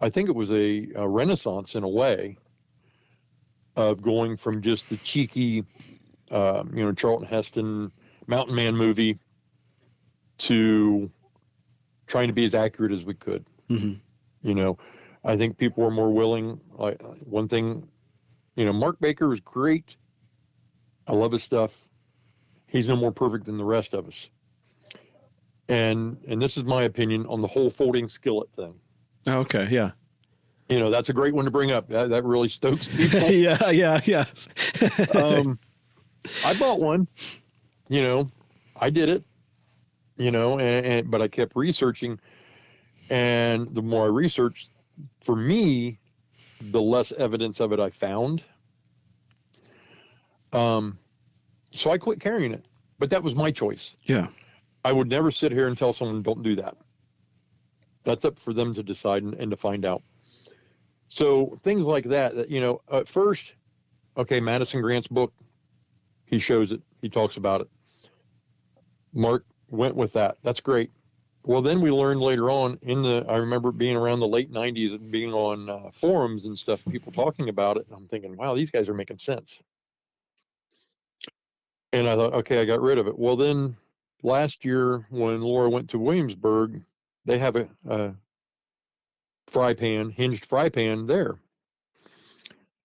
I think it was a renaissance in a way of going from just the cheeky, Charlton Heston Mountain Man movie to trying to be as accurate as we could. Mm-hmm. I think people were more willing. One thing, Mark Baker is great. I love his stuff. He's no more perfect than the rest of us. And this is my opinion on the whole folding skillet thing. Oh, okay. Yeah. That's a great one to bring up. That really stokes people. Yeah. I bought one, I did it, but I kept researching, and the more I researched, for me, the less evidence of it I found. So I quit carrying it, but that was my choice. Yeah. I would never sit here and tell someone, don't do that. That's up for them to decide and to find out. So things like that, at first, okay, Madison Grant's book, he shows it, he talks about it. Mark went with that. That's great. Well, then we learned later on I remember being around the late 90s and being on forums and stuff, people talking about it. And I'm thinking, wow, these guys are making sense. And I thought, okay, I got rid of it. Well, then last year when Laura went to Williamsburg, they have a hinged fry pan there.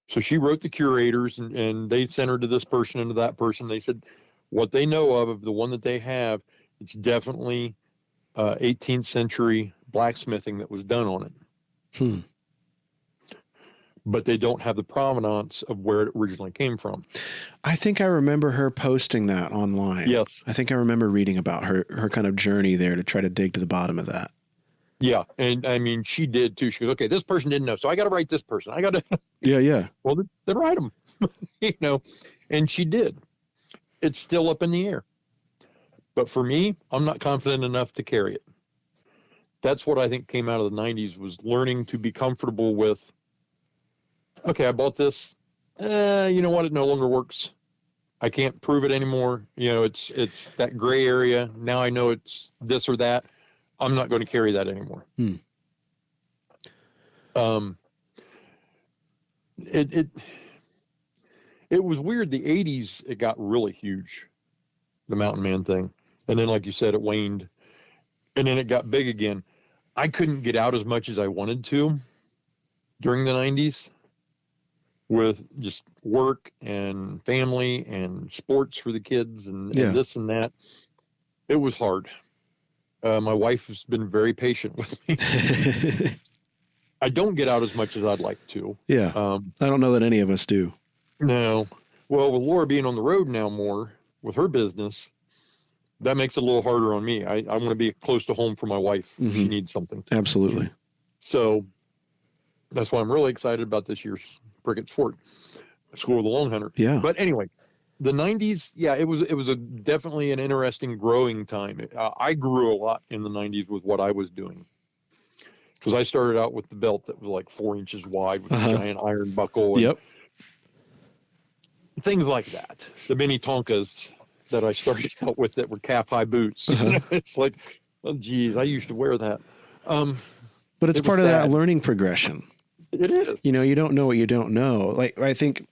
So she wrote the curators and they sent her to this person and to that person. They said what they know of the one that they have, it's definitely 18th century blacksmithing that was done on it. But they don't have the provenance of where it originally came from. I think I remember her posting that online. Yes. I think I remember reading about her kind of journey there to try to dig to the bottom of that. Yeah. And I mean, she did too. She goes, okay, this person didn't know, so I got to write this person. I got to. Yeah. Well, then write them, and she did. It's still up in the air. But for me, I'm not confident enough to carry it. That's what I think came out of the 90s, was learning to be comfortable with, okay, I bought this. You know what? It no longer works. I can't prove it anymore. It's that gray area. Now I know it's this or that. I'm not going to carry that anymore. It was weird. The 80s, it got really huge, the Mountain Man thing. And then, like you said, it waned. And then it got big again. I couldn't get out as much as I wanted to during the 90s with just work and family and sports for the kids and this and that. It was hard. My wife has been very patient with me. I don't get out as much as I'd like to. Yeah. I don't know that any of us do. No. Well, with Laura being on the road now more with her business, that makes it a little harder on me. I want to be close to home for my wife if she needs something. Absolutely. So that's why I'm really excited about this year's Brickett's Fort School of the Long Hunter. Yeah. But anyway, the 90s, it was definitely an interesting growing time. I grew a lot in the 90s with what I was doing. Because I started out with the belt that was like 4 inches wide with a giant iron buckle. And things like that. The mini Tonkas that I started out with that were calf-high boots. It's like, oh, geez, I used to wear that. But it's It was part of that sad. learning progression. It is. You know, you don't know what you don't know. Like, I think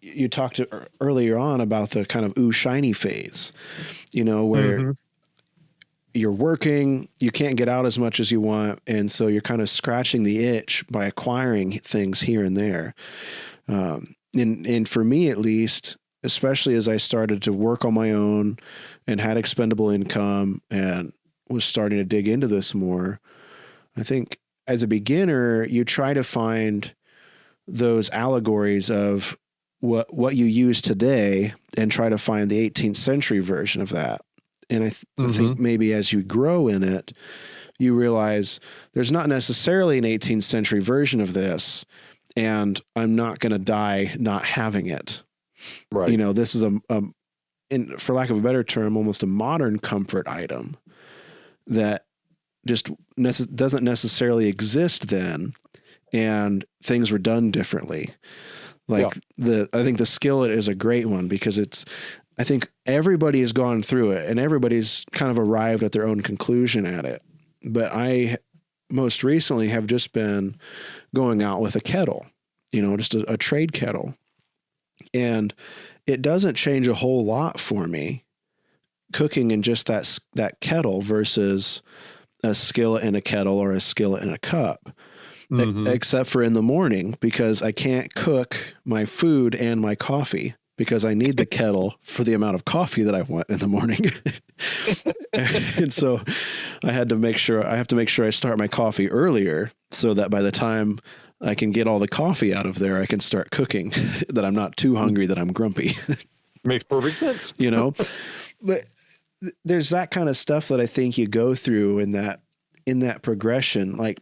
you talked earlier on about the kind of ooh shiny phase, you know, where Mm-hmm. you're working, you can't get out as much as you want. And so you're kind of scratching the itch by acquiring things here and there. And for me, at least, especially as I started to work on my own and had expendable income and was starting to dig into this more, I think as a beginner, you try to find those allegories of what you use today and try to find the 18th century version of that. And I think maybe as you grow in it, you realize there's not necessarily an 18th century version of this, and I'm not going to die not having it. Right. You know, this is for lack of a better term, almost a modern comfort item that just doesn't necessarily exist then, and things were done differently. Like I think the skillet is a great one because I think everybody has gone through it and everybody's kind of arrived at their own conclusion at it. But I most recently have just been going out with a kettle, you know, just a trade kettle. And it doesn't change a whole lot for me cooking in just that kettle versus a skillet in a kettle or a skillet in a cup. Except for in the morning, because I can't cook my food and my coffee because I need the kettle for the amount of coffee that I want in the morning. And so I have to make sure I start my coffee earlier so that by the time I can get all the coffee out of there, I can start cooking, that I'm not too hungry, that I'm grumpy. Makes perfect sense. You know, but there's that kind of stuff that I think you go through in that progression. Like,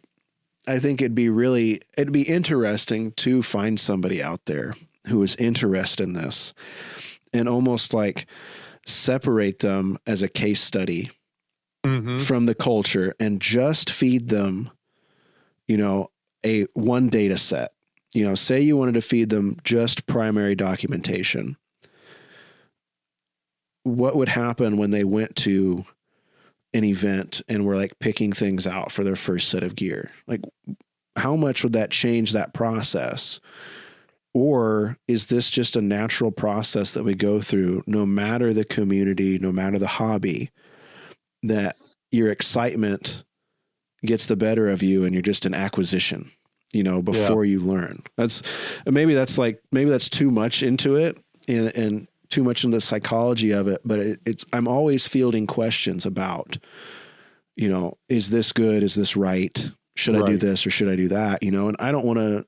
I think it'd be interesting to find somebody out there who is interested in this and almost like separate them as a case study from the culture and just feed them, you know, one data set. You know, say you wanted to feed them just primary documentation. What would happen when they went to an event and were like picking things out for their first set of gear? Like, how much would that change that process? Or is this just a natural process that we go through no matter the community, no matter the hobby, that your excitement gets the better of you and you're just an acquisition, you know, before you learn? Maybe that's too much into it and too much into the psychology of it, but I'm always fielding questions about, you know, is this good? Is this right? Should I do this or should I do that? You know, and I don't want to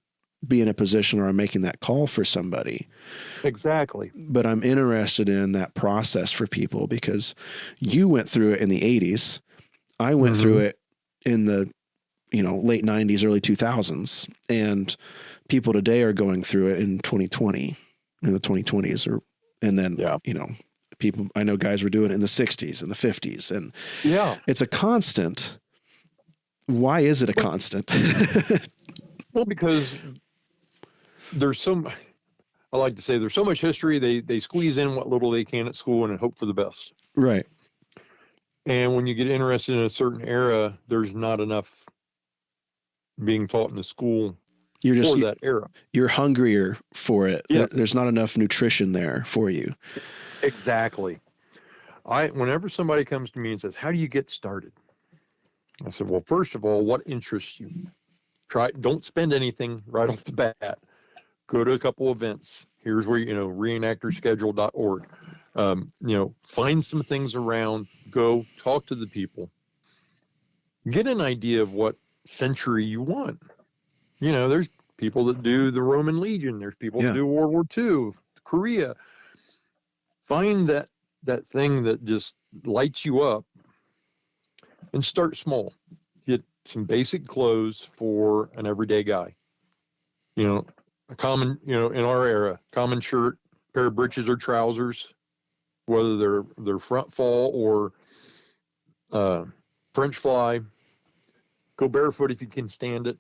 be in a position where I'm making that call for somebody. Exactly. But I'm interested in that process for people because you went through it in the 80s. I went through it in the, you know, late 90s, early 2000s, and people today are going through it in 2020, in the 2020s, and then, you know, I know guys were doing it in the 60s and the 50s, and it's a constant. Why is it a constant? Well, because I like to say there's so much history, they squeeze in what little they can at school and hope for the best. Right. And when you get interested in a certain era, there's not enough being taught in the school for that era. You're hungrier for it. Yes. There's not enough nutrition there for you. Exactly. Whenever somebody comes to me and says, how do you get started? I said, well, first of all, what interests you? Don't spend anything right off the bat. Go to a couple events. Here's where, you know, reenactorschedule.org. You know, find some things around, go talk to the people, get an idea of what century you want. You know, there's people that do the Roman Legion. There's people that do World War II, Korea. Find that thing that just lights you up and start small. Get some basic clothes for an everyday guy. You know, a common, you know, in our era, common shirt, pair of breeches or trousers, whether they're front fall or French fly. Go barefoot if you can stand it.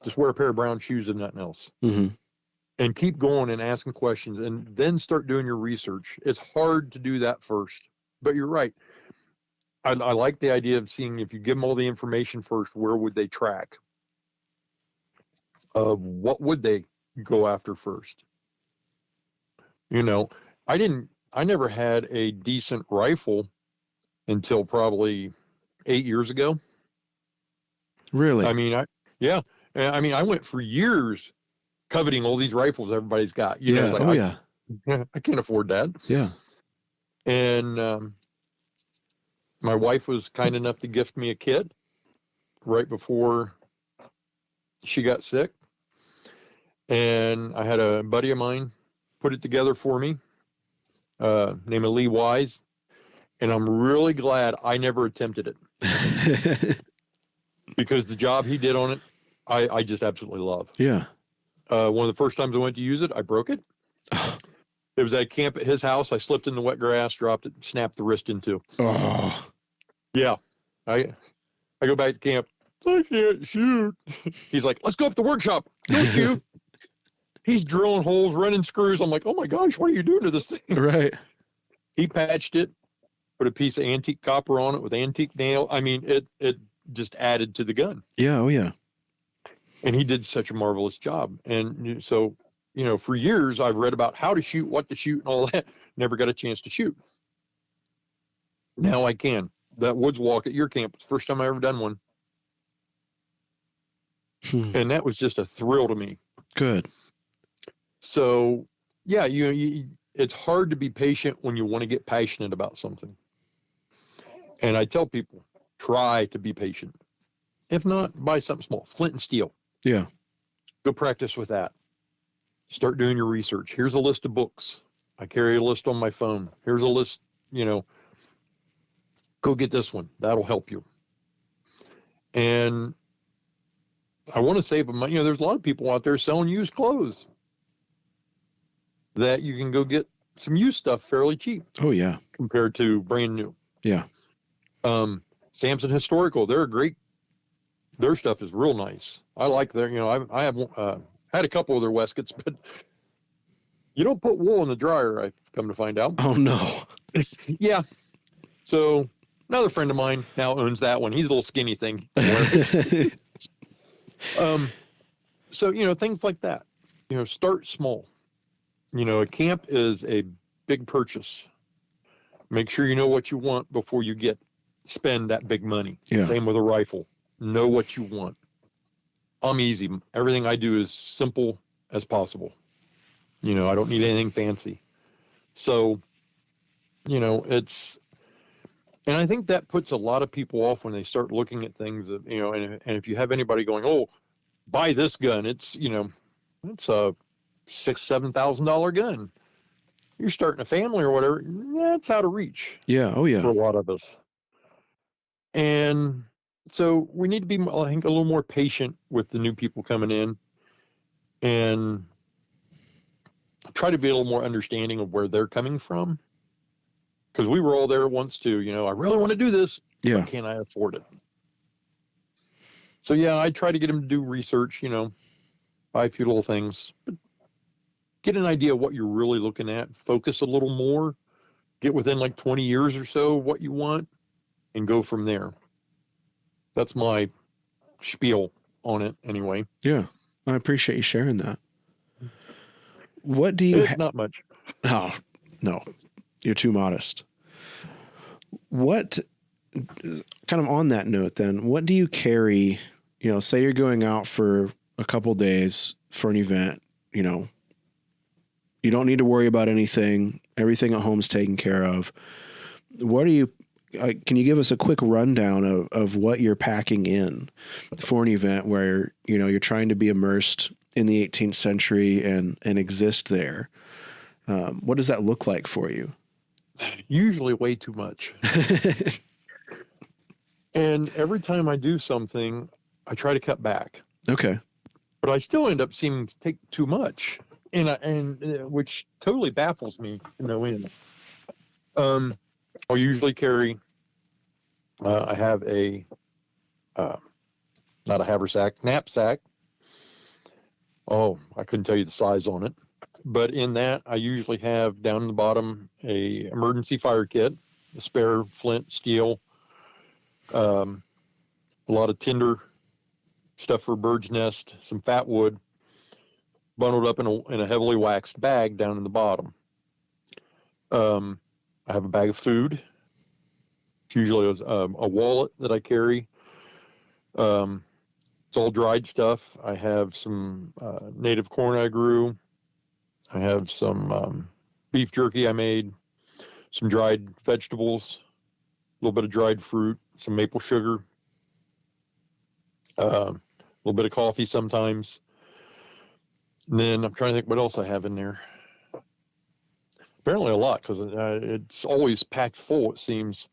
Just wear a pair of brown shoes and nothing else. And keep going and asking questions and then start doing your research. It's hard to do that first, but you're right. I like the idea of seeing if you give them all the information first, where would they track? What would they go after first? You know, I never had a decent rifle until probably 8 years ago. Really? I mean, yeah. I mean, I went for years coveting all these rifles everybody's got. You know, Yeah. it's like, Oh, yeah. I can't afford that. Yeah. And my wife was kind enough to gift me a kit right before she got sick. And I had a buddy of mine put it together for me, named Lee Wise. And I'm really glad I never attempted it because the job he did on it, I just absolutely love. Yeah. One of the first times I went to use it, I broke it. It was at camp at his house. I slipped in the wet grass, dropped it, snapped the wrist in two. Oh. Yeah. I go back to camp. I can't shoot. He's like, let's go up to the workshop. Go shoot. He's drilling holes, running screws. I'm like, oh my gosh, what are you doing to this thing? Right. He patched it, put a piece of antique copper on it with antique nail. I mean, it just added to the gun. Yeah. Oh, yeah. And he did such a marvelous job. And so, you know, for years I've read about how to shoot, what to shoot, and all that. Never got a chance to shoot. Now I can. That woods walk at your camp was the first time I ever done one. And that was just a thrill to me. Good. So, yeah, it's hard to be patient when you want to get passionate about something. And I tell people, try to be patient. If not, buy something small, flint and steel. Yeah. Go practice with that. Start doing your research. Here's a list of books. I carry a list on my phone. Here's a list, you know, go get this one. That'll help you. And I want to save money. You know, there's a lot of people out there selling used clothes that you can go get some used stuff fairly cheap. Oh, yeah. Compared to brand new. Yeah. Samson Historical, their stuff is real nice. I like their, you know, I have had a couple of their Weskets, but you don't put wool in the dryer, I've come to find out. Oh, no. Yeah. So another friend of mine now owns that one. He's a little skinny thing. So, you know, things like that, you know, start small. You know, a camp is a big purchase. Make sure you know what you want before you spend that big money. Yeah. Same with a rifle. Know what you want. I'm easy. Everything I do is simple as possible. You know, I don't need anything fancy. So, you know, and I think that puts a lot of people off when they start looking at things that, you know, and if you have anybody going, oh, buy this gun, it's, you know, it's a $6,000-$7,000 gun. You're starting a family or whatever, that's out of reach. Yeah. Oh, yeah. For a lot of us. And so we need to be, I think, a little more patient with the new people coming in and try to be a little more understanding of where they're coming from. Because we were all there once too, you know, I really want to do this. Yeah. Can I afford it? So, yeah, I try to get them to do research, you know, buy a few little things, but get an idea of what you're really looking at, focus a little more, get within like 20 years or so what you want, and go from there. That's my spiel on it anyway. Yeah. I appreciate you sharing that. What do you... It's not much. Oh, no. You're too modest. What, kind of on that note then, what do you carry, you know, say you're going out for a couple days for an event, you know, you don't need to worry about anything. Everything at home's taken care of. What are you, can you give us a quick rundown of what you're packing in for an event where, you know, you're trying to be immersed in the 18th century and exist there? What does that look like for you? Usually way too much. And every time I do something, I try to cut back. Okay. But I still end up seeming to take too much, and which totally baffles me to no end. I'll usually carry, I have a, not a haversack, knapsack. Oh, I couldn't tell you the size on it. But in that, I usually have down in the bottom a emergency fire kit, a spare flint, steel, A lot of tinder, stuff for a bird's nest, some fat wood, bundled up in a heavily waxed bag down in the bottom. I have a bag of food. It's usually a wallet that I carry. It's all dried stuff. I have some native corn I grew. I have some beef jerky I made, some dried vegetables, a little bit of dried fruit, some maple sugar, a little bit of coffee sometimes. And then I'm trying to think what else I have in there. Apparently a lot, because it's always packed full, it seems.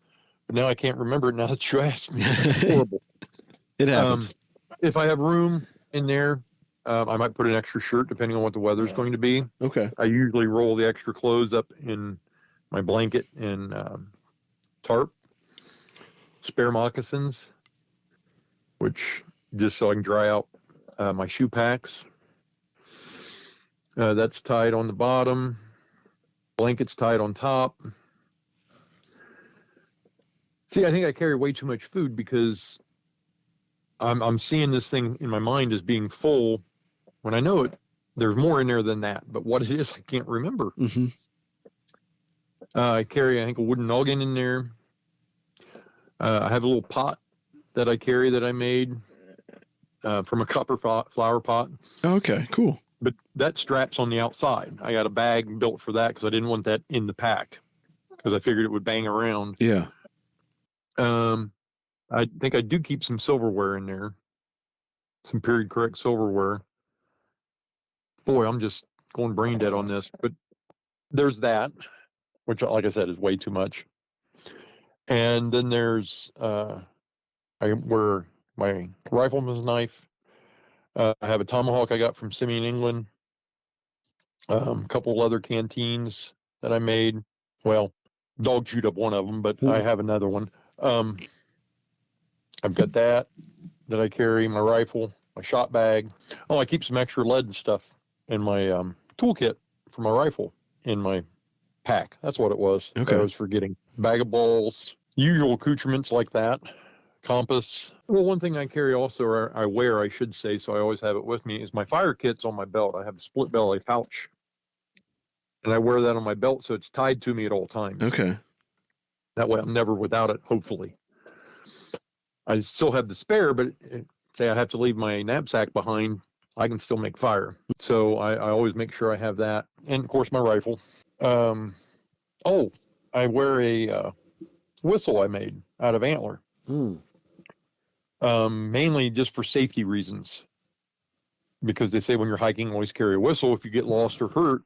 But now I can't remember it now that you asked me. It's horrible. It happens. If I have room in there, I might put an extra shirt depending on what the weather's going to be. Okay. I usually roll the extra clothes up in my blanket and tarp, spare moccasins, which just so I can dry out my shoe packs. That's tied on the bottom. Blanket's tied on top. See, I think I carry way too much food because I'm seeing this thing in my mind as being full when I know it. There's more in there than that, but what it is, I can't remember. Mm-hmm. I carry, I think, a wooden noggin in there. I have a little pot that I carry that I made from a copper flower pot. Okay, cool. But that strap's on the outside. I got a bag built for that because I didn't want that in the pack because I figured it would bang around. Yeah. I think I do keep some silverware in there, some period correct silverware. Boy, I'm just going brain dead on this, but there's that, which, like I said, is way too much. And then there's I wear my rifleman's knife. I have a tomahawk I got from Simeon, England. A couple leather canteens that I made. Well, dog chewed up one of them, but I have another one. I've got that I carry, my rifle, my shot bag. Oh, I keep some extra lead and stuff in my toolkit for my rifle in my pack. That's what it was. Okay. I was forgetting. Bag of balls, usual accoutrements like that. Compass. Well, one thing I carry also, or I wear, I should say, so I always have it with me, is my fire kit's on my belt. I have a split belly pouch. And I wear that on my belt, so it's tied to me at all times. Okay. That way I'm never without it, hopefully. I still have the spare, but say I have to leave my knapsack behind, I can still make fire. So I always make sure I have that. And, of course, my rifle. I wear a whistle I made out of antler. Mainly just for safety reasons. Because they say when you're hiking, always carry a whistle. If you get lost or hurt,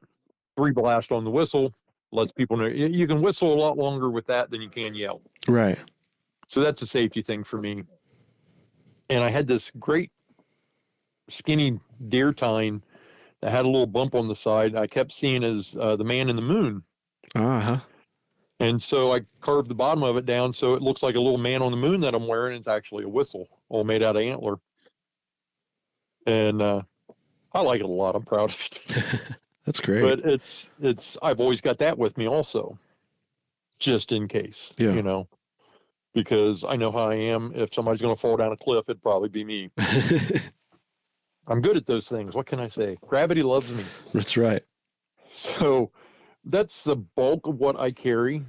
3 blast on the whistle lets people know. You can whistle a lot longer with that than you can yell. Right. So that's a safety thing for me. And I had this great skinny deer tine that had a little bump on the side. I kept seeing as the man in the moon. Uh-huh. And so I carved the bottom of it down so it looks like a little man on the moon that I'm wearing. It's actually a whistle, all made out of antler. And I like it a lot. I'm proud of it. That's great. But it's I've always got that with me also, just in case, you know, because I know how I am. If somebody's going to fall down a cliff, it'd probably be me. I'm good at those things. What can I say? Gravity loves me. That's right. So that's the bulk of what I carry.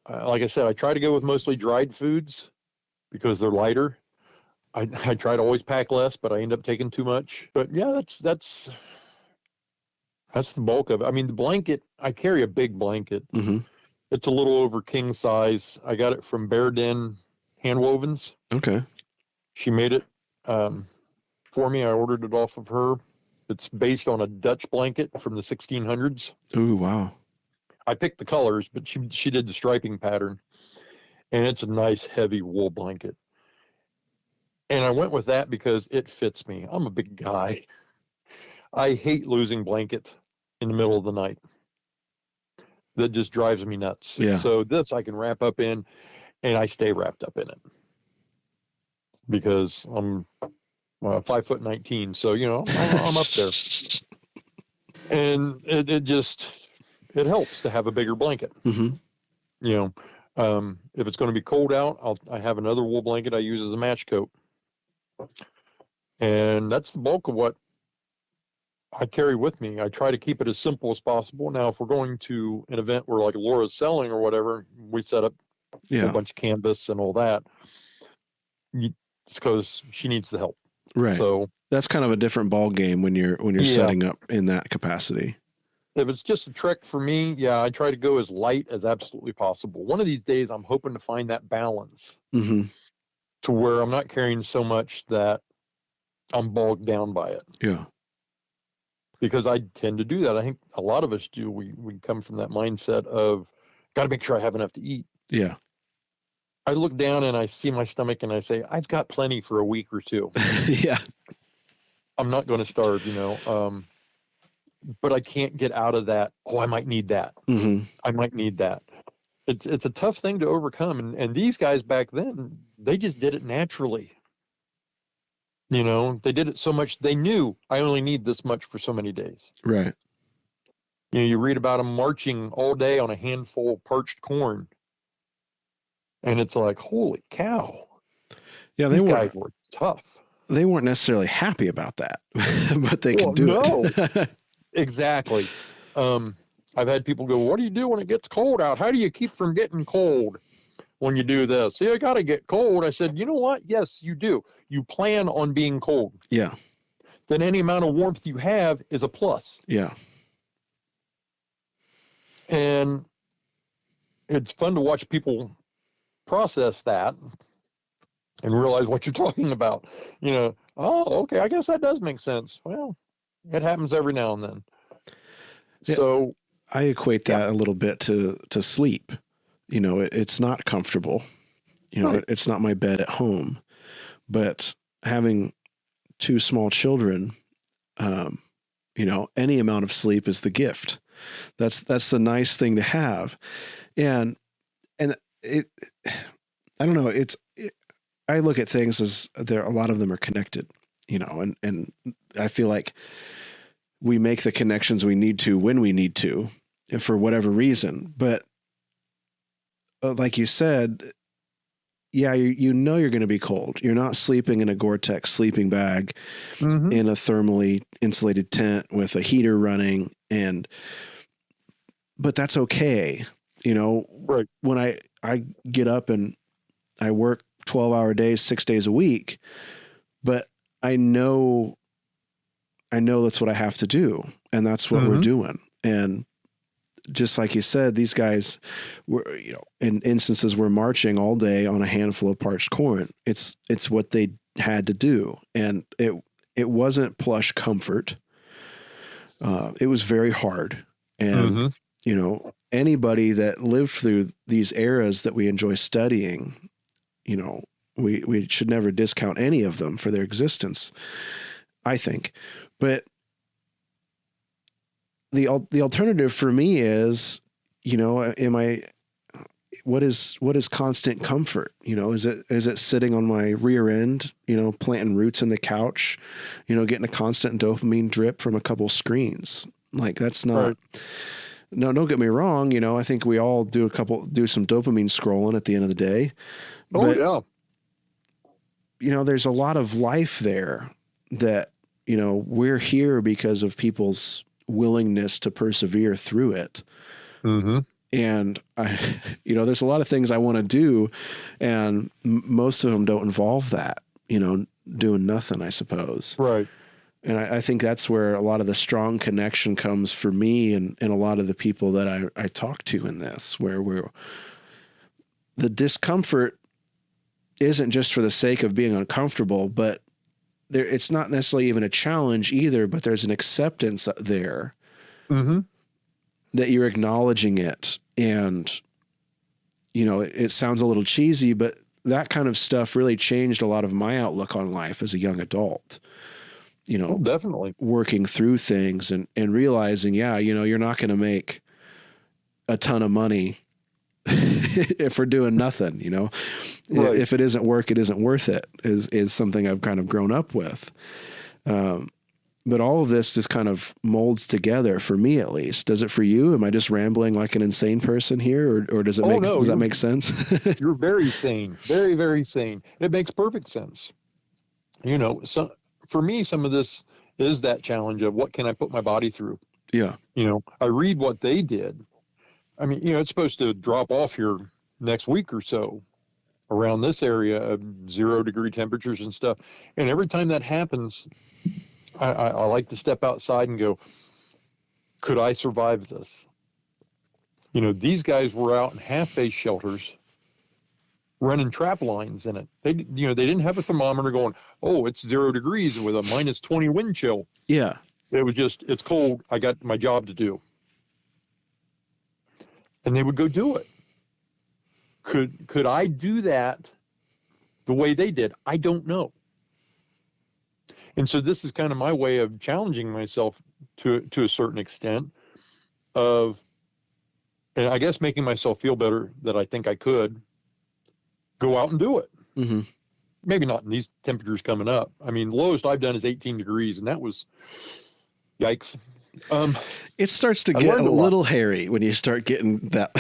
Like I said, I try to go with mostly dried foods because they're lighter. I try to always pack less, but I end up taking too much. But yeah, that's the bulk of it. I mean, the blanket, I carry a big blanket. Mm-hmm. It's a little over king size. I got it from Bear Den Handwovens. Okay. She made it for me. I ordered it off of her. It's based on a Dutch blanket from the 1600s. Ooh, wow. I picked the colors, but she did the striping pattern. And it's a nice, heavy wool blanket. And I went with that because it fits me. I'm a big guy. I hate losing blankets in the middle of the night. That just drives me nuts. Yeah. So this I can wrap up in, and I stay wrapped up in it because I'm 5'19", so you know I'm up there, and it helps to have a bigger blanket. Mm-hmm. You know, If it's going to be cold out, I have another wool blanket I use as a match coat. And that's the bulk of what I carry with me. I try to keep it as simple as possible. Now, if we're going to an event where like Laura's selling or whatever, we set up a whole bunch of canvas and all that. It's because she needs the help. Right. So that's kind of a different ball game when you're setting up in that capacity. If it's just a trek for me, yeah, I try to go as light as absolutely possible. One of these days, I'm hoping to find that balance to where I'm not carrying so much that I'm bogged down by it. Yeah. Because I tend to do that. I think a lot of us do. We come from that mindset of, got to make sure I have enough to eat. Yeah. I look down and I see my stomach and I say, I've got plenty for a week or two. Yeah. I'm not going to starve, but I can't get out of that. Oh, I might need that. I might need that. It's a tough thing to overcome. And these guys back then, they just did it naturally. They did it so much. They knew I only need this much for so many days. Right. You read about them marching all day on a handful of parched corn. And it's like, holy cow. Yeah, these guys were tough. They weren't necessarily happy about that, but they could do it. Exactly. I've had people go, what do you do when it gets cold out? How do you keep from getting cold when you do this? See, I got to get cold. I said, you know what? Yes, you do. You plan on being cold. Yeah. Then any amount of warmth you have is a plus. Yeah. And it's fun to watch people process that and realize what you're talking about. Oh, okay, I guess that does make sense. Well, it happens every now and then. Yeah, so I equate that a little bit to sleep. It's not comfortable. Right. It's not my bed at home, but having two small children, any amount of sleep is the gift. That's the nice thing to have. And it, I don't know. I look at things as a lot of them are connected, and I feel like we make the connections we need to when we need to for whatever reason. But like you said, yeah, you're going to be cold. You're not sleeping in a Gore-Tex sleeping bag in a thermally insulated tent with a heater running. But that's okay. Right. When I get up and I work 12-hour days, 6 days a week, but I know that's what I have to do. And that's what we're doing. And just like you said, these guys were, in instances were marching all day on a handful of parched corn. It's what they had to do. And it wasn't plush comfort. It was very hard. And, anybody that lived through these eras that we enjoy studying, we should never discount any of them for their existence, I think. But the alternative for me is, what is constant comfort? Is it sitting on my rear end, planting roots in the couch, getting a constant dopamine drip from a couple screens? Like that's not, right. No, don't get me wrong. I think we all do some dopamine scrolling at the end of the day. But, yeah. There's a lot of life there that, we're here because of people's willingness to persevere through it. And there's a lot of things I want to do, and most of them don't involve that, doing nothing, I suppose. Right. And I think that's where a lot of the strong connection comes for me and a lot of the people that I talk to in this, where the discomfort isn't just for the sake of being uncomfortable, but it's not necessarily even a challenge either, but there's an acceptance there that you're acknowledging it. And, it sounds a little cheesy, but that kind of stuff really changed a lot of my outlook on life as a young adult. Definitely working through things and realizing, you're not going to make a ton of money if we're doing nothing, right. If it isn't work, it isn't worth it is something I've kind of grown up with. But all of this just kind of molds together for me, at least. Does it for you? Am I just rambling like an insane person here, or does it does that make sense? You're very sane, very, very sane. It makes perfect sense. You know, so for me, some of this is that challenge of what can I put my body through? Yeah. You know, I read what they did. I mean, you know, it's supposed to drop off here next week or so around this area of 0-degree temperatures and stuff. And every time that happens, I like to step outside and go, could I survive this? You know, these guys were out in half-base shelters running trap lines in it. They didn't have a thermometer going, oh, it's 0 degrees with a -20 wind chill. Yeah. It was just, it's cold. I got my job to do. And they would go do it. Could I do that the way they did? I don't know. And so this is kind of my way of challenging myself to a certain extent of, and I guess making myself feel better that I think I could go out and do it. Mm-hmm. Maybe not in these temperatures coming up. I mean, the lowest I've done is 18 degrees, and that was, yikes. It starts to get a little hairy when you start getting that.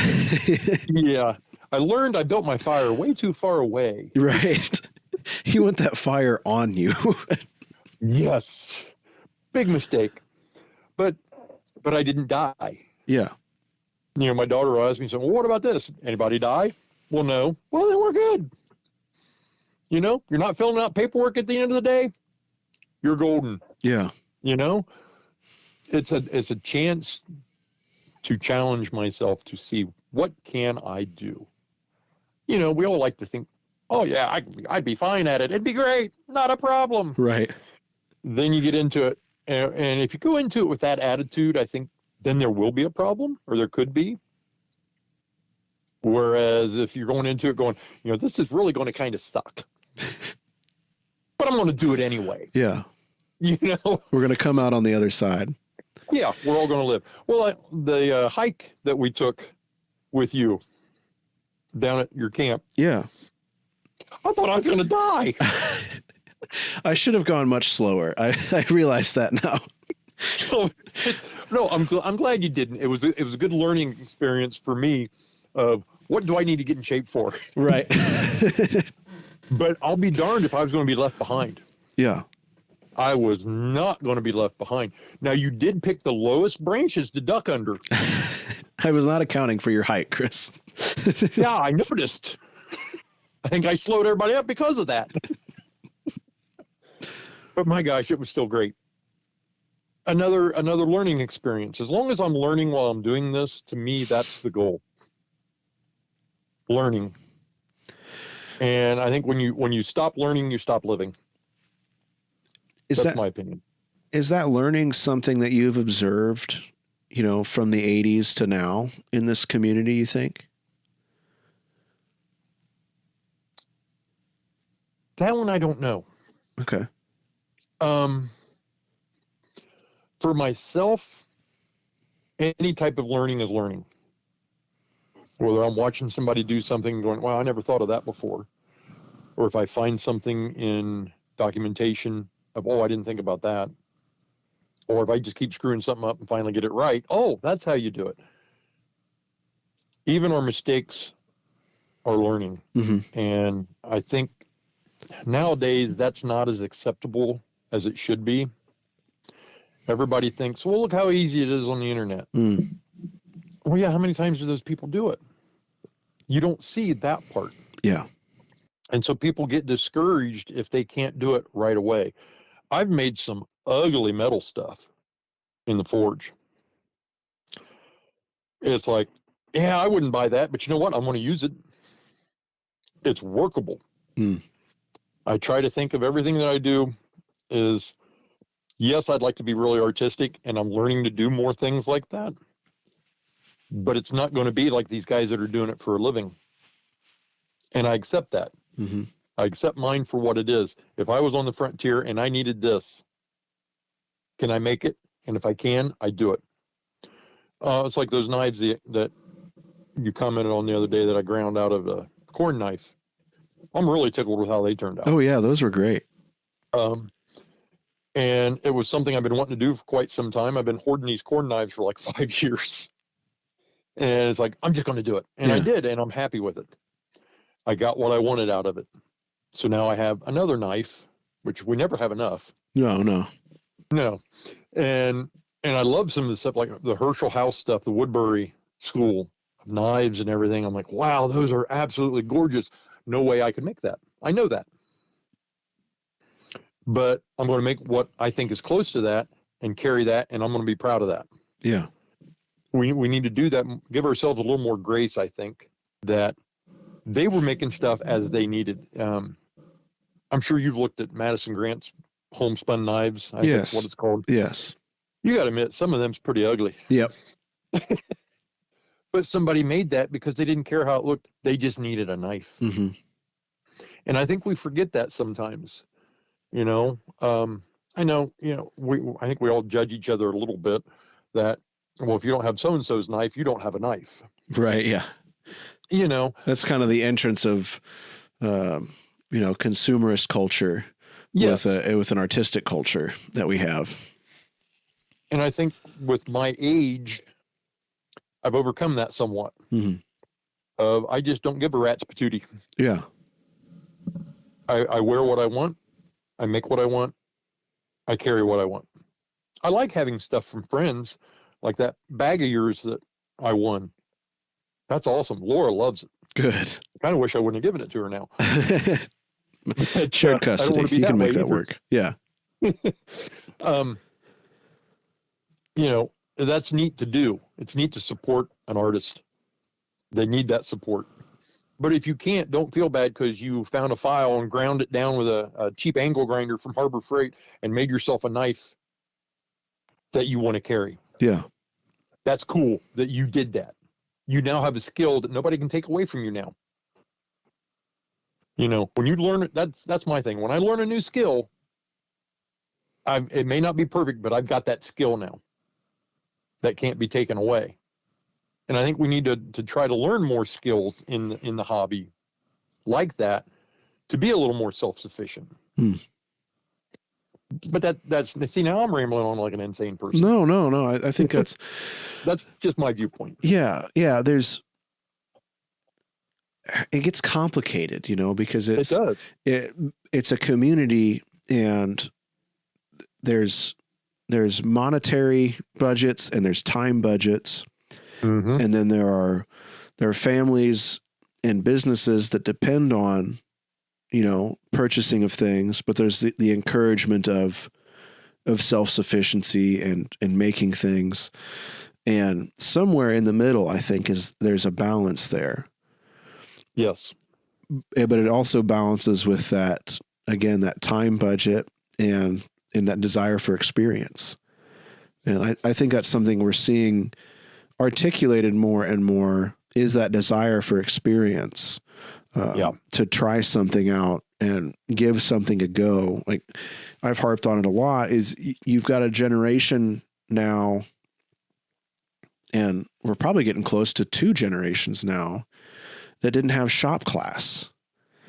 Yeah. I built my fire way too far away. Right. You want that fire on you. Yes. Big mistake. But I didn't die. Yeah. You know, my daughter asked me, well, what about this? Anybody die? Well, no. Well, then we're good. You know, you're not filling out paperwork at the end of the day. You're golden. Yeah. You know, it's a chance to challenge myself to see what can I do. You know, we all like to think, oh yeah, I'd be fine at it. It'd be great. Not a problem. Right. Then you get into it. And if you go into it with that attitude, I think then there will be a problem, or there could be. Whereas if you're going into it going, you know, this is really going to kind of suck, but I'm going to do it anyway. Yeah. You know, we're going to come out on the other side. Yeah, we're all going to live. Well, the hike that we took with you down at your camp. Yeah. I thought I was going to die. I should have gone much slower. I realize that now. No, I'm glad you didn't. It was a good learning experience for me of what do I need to get in shape for? Right. But I'll be darned if I was going to be left behind. Yeah. I was not going to be left behind. Now, you did pick the lowest branches to duck under. I was not accounting for your height, Chris. Yeah, I noticed. I think I slowed everybody up because of that. But my gosh, it was still great. Another learning experience. As long as I'm learning while I'm doing this, to me, that's the goal. Learning. And I think when you stop learning, you stop living. That's my opinion. Is that learning something that you've observed, you know, from the 80s to now in this community, you think? That one I don't know. Okay. For myself, any type of learning is learning. Whether I'm watching somebody do something and going, wow, I never thought of that before. Or if I find something in documentation of, oh, I didn't think about that. Or if I just keep screwing something up and finally get it right, oh, that's how you do it. Even our mistakes are learning. Mm-hmm. And I think nowadays that's not as acceptable as it should be. Everybody thinks, well, look how easy it is on the internet. Mm. Well, yeah, how many times do those people do it? You don't see that part. Yeah. And so people get discouraged if they can't do it right away. I've made some ugly metal stuff in the forge. It's like, yeah, I wouldn't buy that, but you know what? I want to use it. It's workable. Mm. I try to think of everything that I do is, yes, I'd like to be really artistic, and I'm learning to do more things like that. But it's not going to be like these guys that are doing it for a living. And I accept that. Mm-hmm. I accept mine for what it is. If I was on the frontier and I needed this, can I make it? And if I can, I do it. It's like those knives that you commented on the other day that I ground out of a corn knife. I'm really tickled with how they turned out. Oh, yeah, those were great. And it was something I've been wanting to do for quite some time. I've been hoarding these corn knives for like 5 years. And it's like, I'm just going to do it. And I did, and I'm happy with it. I got what I wanted out of it. So now I have another knife, which we never have enough. No. And I love some of the stuff, like the Herschel House stuff, the Woodbury School of knives and everything. I'm like, wow, those are absolutely gorgeous. No way I could make that. I know that. But I'm going to make what I think is close to that and carry that, and I'm going to be proud of that. Yeah. We need to do that, give ourselves a little more grace, I think, that they were making stuff as they needed. I'm sure you've looked at Madison Grant's homespun knives. I think that's what it's called. Yes. You got to admit, some of them's pretty ugly. Yep. But somebody made that because they didn't care how it looked. They just needed a knife. Mm-hmm. And I think we forget that sometimes. I know, I think we all judge each other a little bit that, well, if you don't have so-and-so's knife, you don't have a knife. Right. Yeah. That's kind of the entrance of, consumerist culture. Yes. With an artistic culture that we have. And I think with my age, I've overcome that somewhat. Mm-hmm. I just don't give a rat's patootie. Yeah. I wear what I want. I make what I want. I carry what I want. I like having stuff from friends, like that bag of yours that I won. That's awesome. Laura loves it. Good. I kind of wish I wouldn't have given it to her now. Shared custody. You can make that work. Yeah. That's neat to do. It's neat to support an artist. They need that support. But if you can't, don't feel bad because you found a file and ground it down with a cheap angle grinder from Harbor Freight and made yourself a knife that you want to carry. Yeah. That's cool that you did that. You now have a skill that nobody can take away from you now. When you learn it, that's my thing. When I learn a new skill, it may not be perfect, but I've got that skill now that can't be taken away. And I think we need to try to learn more skills in the hobby like that to be a little more self-sufficient. But that's see, now I'm rambling on like an insane person. No. I think that's just my viewpoint. Yeah. It gets complicated, because it does. It's a community, and there's monetary budgets and there's time budgets. Mm-hmm. And then there are families and businesses that depend on, purchasing of things, but there's the encouragement of self-sufficiency and making things. And somewhere in the middle, I think there's a balance there. Yes. But it also balances with that time budget and that desire for experience. And I think that's something we're seeing articulated more and more, is that desire for experience, to try something out and give something a go. Like I've harped on it a lot, is you've got a generation now, and we're probably getting close to 2 generations now, that didn't have shop class.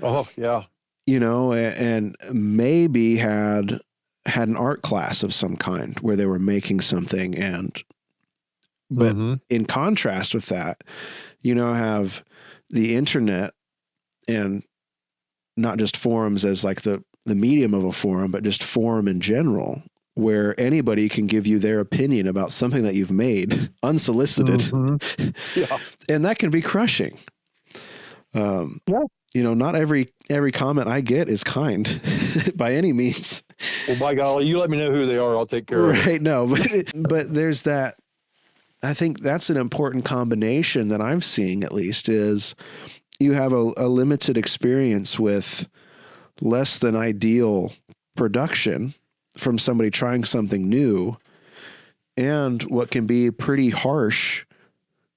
Oh yeah. And maybe had an art class of some kind where they were making something. But in contrast with that, have the internet, and not just forums as like the medium of a forum, but just forum in general, where anybody can give you their opinion about something that you've made unsolicited. Mm-hmm. Yeah. And that can be crushing. Not every comment I get is kind by any means. Well, by golly, you let me know who they are. I'll take care of it. Right. No, but there's that. I think that's an important combination that I'm seeing, at least, is you have a limited experience with less than ideal production from somebody trying something new, and what can be a pretty harsh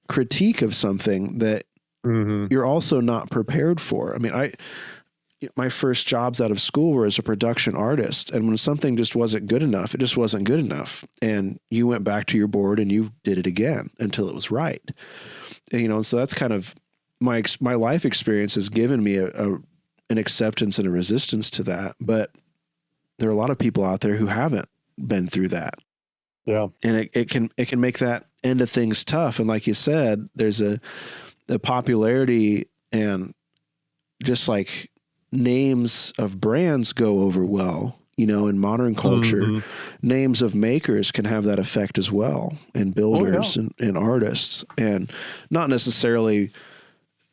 critique of something that you're also not prepared for. I mean, my first jobs out of school were as a production artist, and when something just wasn't good enough, it just wasn't good enough, and you went back to your board and you did it again until it was right. And, so that's kind of my life experience has given me an acceptance and a resistance to that. But there are a lot of people out there who haven't been through that. Yeah. And it can make that end of things tough. And like you said, there's a popularity, and just like names of brands go over well, in modern culture, names of makers can have that effect as well, and builders and artists, and not necessarily,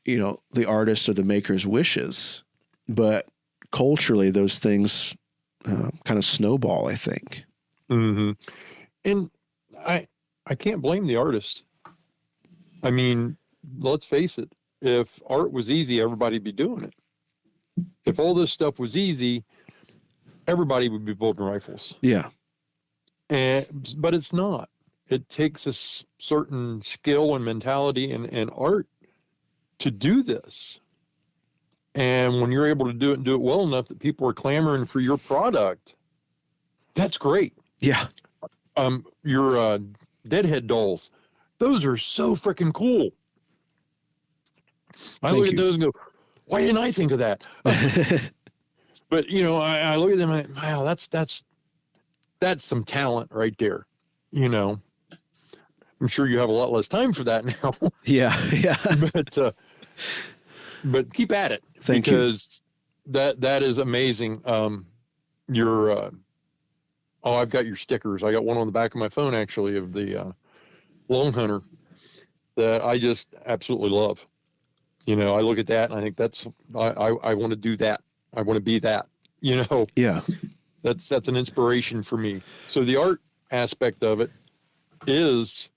the artist or the maker's wishes, but culturally those things kind of snowball, I think. Mm-hmm. And I can't blame the artist. I mean, let's face it. If art was easy, everybody'd be doing it. If all this stuff was easy, everybody would be building rifles. Yeah. But it's not. It takes a certain skill and mentality and art to do this. And when you're able to do it and do it well enough that people are clamoring for your product, that's great. Yeah. Your Deadhead dolls, those are so freaking cool. I look at those and go, why didn't I think of that? But I look at them and wow, that's some talent right there. I'm sure you have a lot less time for that now. Yeah. But keep at it. Thank you. Because that is amazing. I've got your stickers. I got one on the back of my phone, actually, of the Lone Hunter that I just absolutely love. I look at that and I think I want to do that. I want to be that, Yeah. That's an inspiration for me. So the art aspect of it is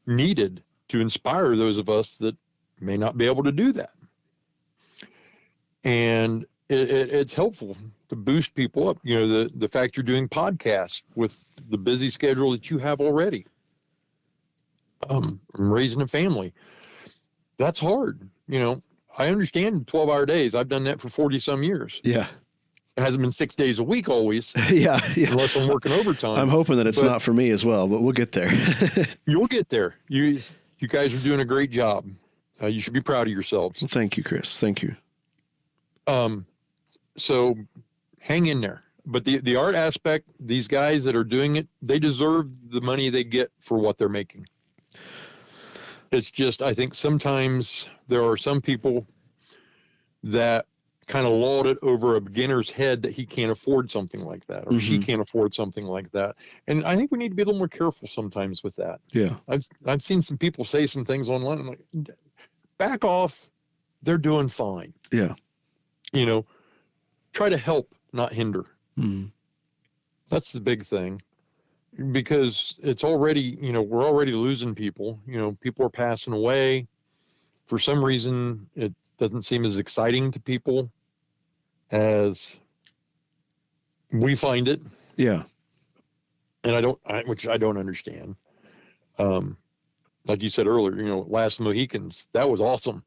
needed to inspire those of us that may not be able to do that. And it's helpful to boost people up. The fact you're doing podcasts with the busy schedule that you have already. Raising a family, that's hard. I understand 12-hour days. I've done that for 40 some years. Yeah. It hasn't been 6 days a week always. Yeah. Unless I'm working overtime. I'm hoping that it's not for me as well, but we'll get there. You'll get there. You guys are doing a great job. You should be proud of yourselves. Well, thank you, Chris. Thank you. So hang in there. But the art aspect, these guys that are doing it, they deserve the money they get for what they're making. It's just, I think sometimes there are some people that kind of laud it over a beginner's head that he can't afford something like that, or she can't afford something like that. And I think we need to be a little more careful sometimes with that. Yeah. I've seen some people say some things online. I'm like, back off. They're doing fine. Yeah. Try to help, not hinder. That's the big thing, because it's already, we're already losing people. People are passing away. For some reason, it doesn't seem as exciting to people as we find it. Yeah. And which I don't understand. Like you said earlier, Last Mohicans, that was awesome.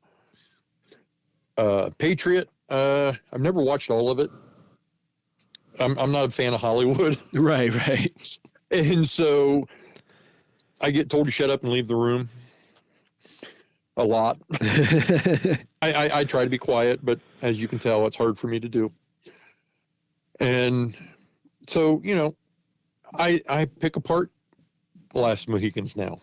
Patriot, I've never watched all of it. I'm not a fan of Hollywood. Right. And so I get told to shut up and leave the room a lot. I try to be quiet, but as you can tell, it's hard for me to do. And so, I pick apart Last Mohicans now,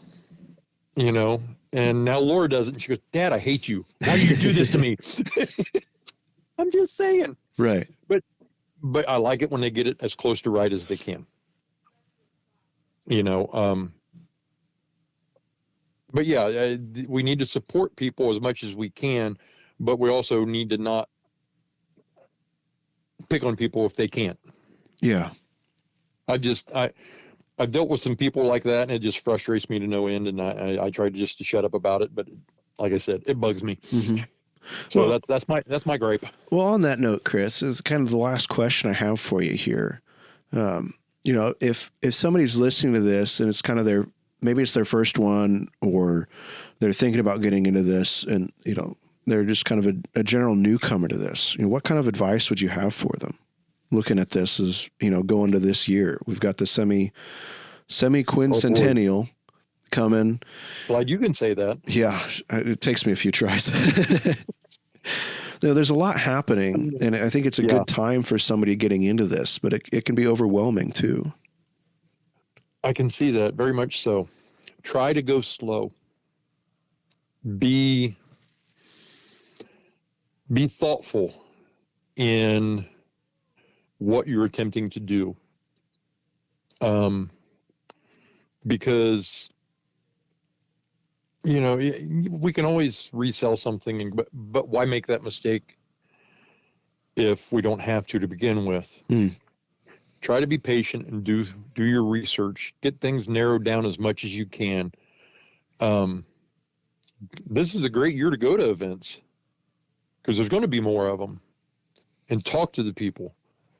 and now Laura does it, and she goes, Dad, I hate you. Why do you do this to me? I'm just saying. Right. But I like it when they get it as close to right as they can. But yeah, we need to support people as much as we can, but we also need to not pick on people if they can't. Yeah. I've dealt with some people like that, and it just frustrates me to no end. And I try to shut up about it, but like I said, it bugs me. So well, that's my gripe. Well, on that note, Chris, is kind of the last question I have for you here. If somebody's listening to this and it's kind of maybe it's their first one, or they're thinking about getting into this, and they're just kind of a general newcomer to this, what kind of advice would you have for them? Looking at this as going to this year, we've got the semi quincentennial coming. Glad you can say that. Yeah, it takes me a few tries. There's a lot happening, and I think it's a good time for somebody getting into this, but it can be overwhelming too. I can see that very much so. Try to go slow. Be thoughtful in what you're attempting to do. Because, we can always resell something, but why make that mistake if we don't have to begin with? Try to be patient and do your research. Get things narrowed down as much as you can. This is a great year to go to events because there's going to be more of them, and talk to the people.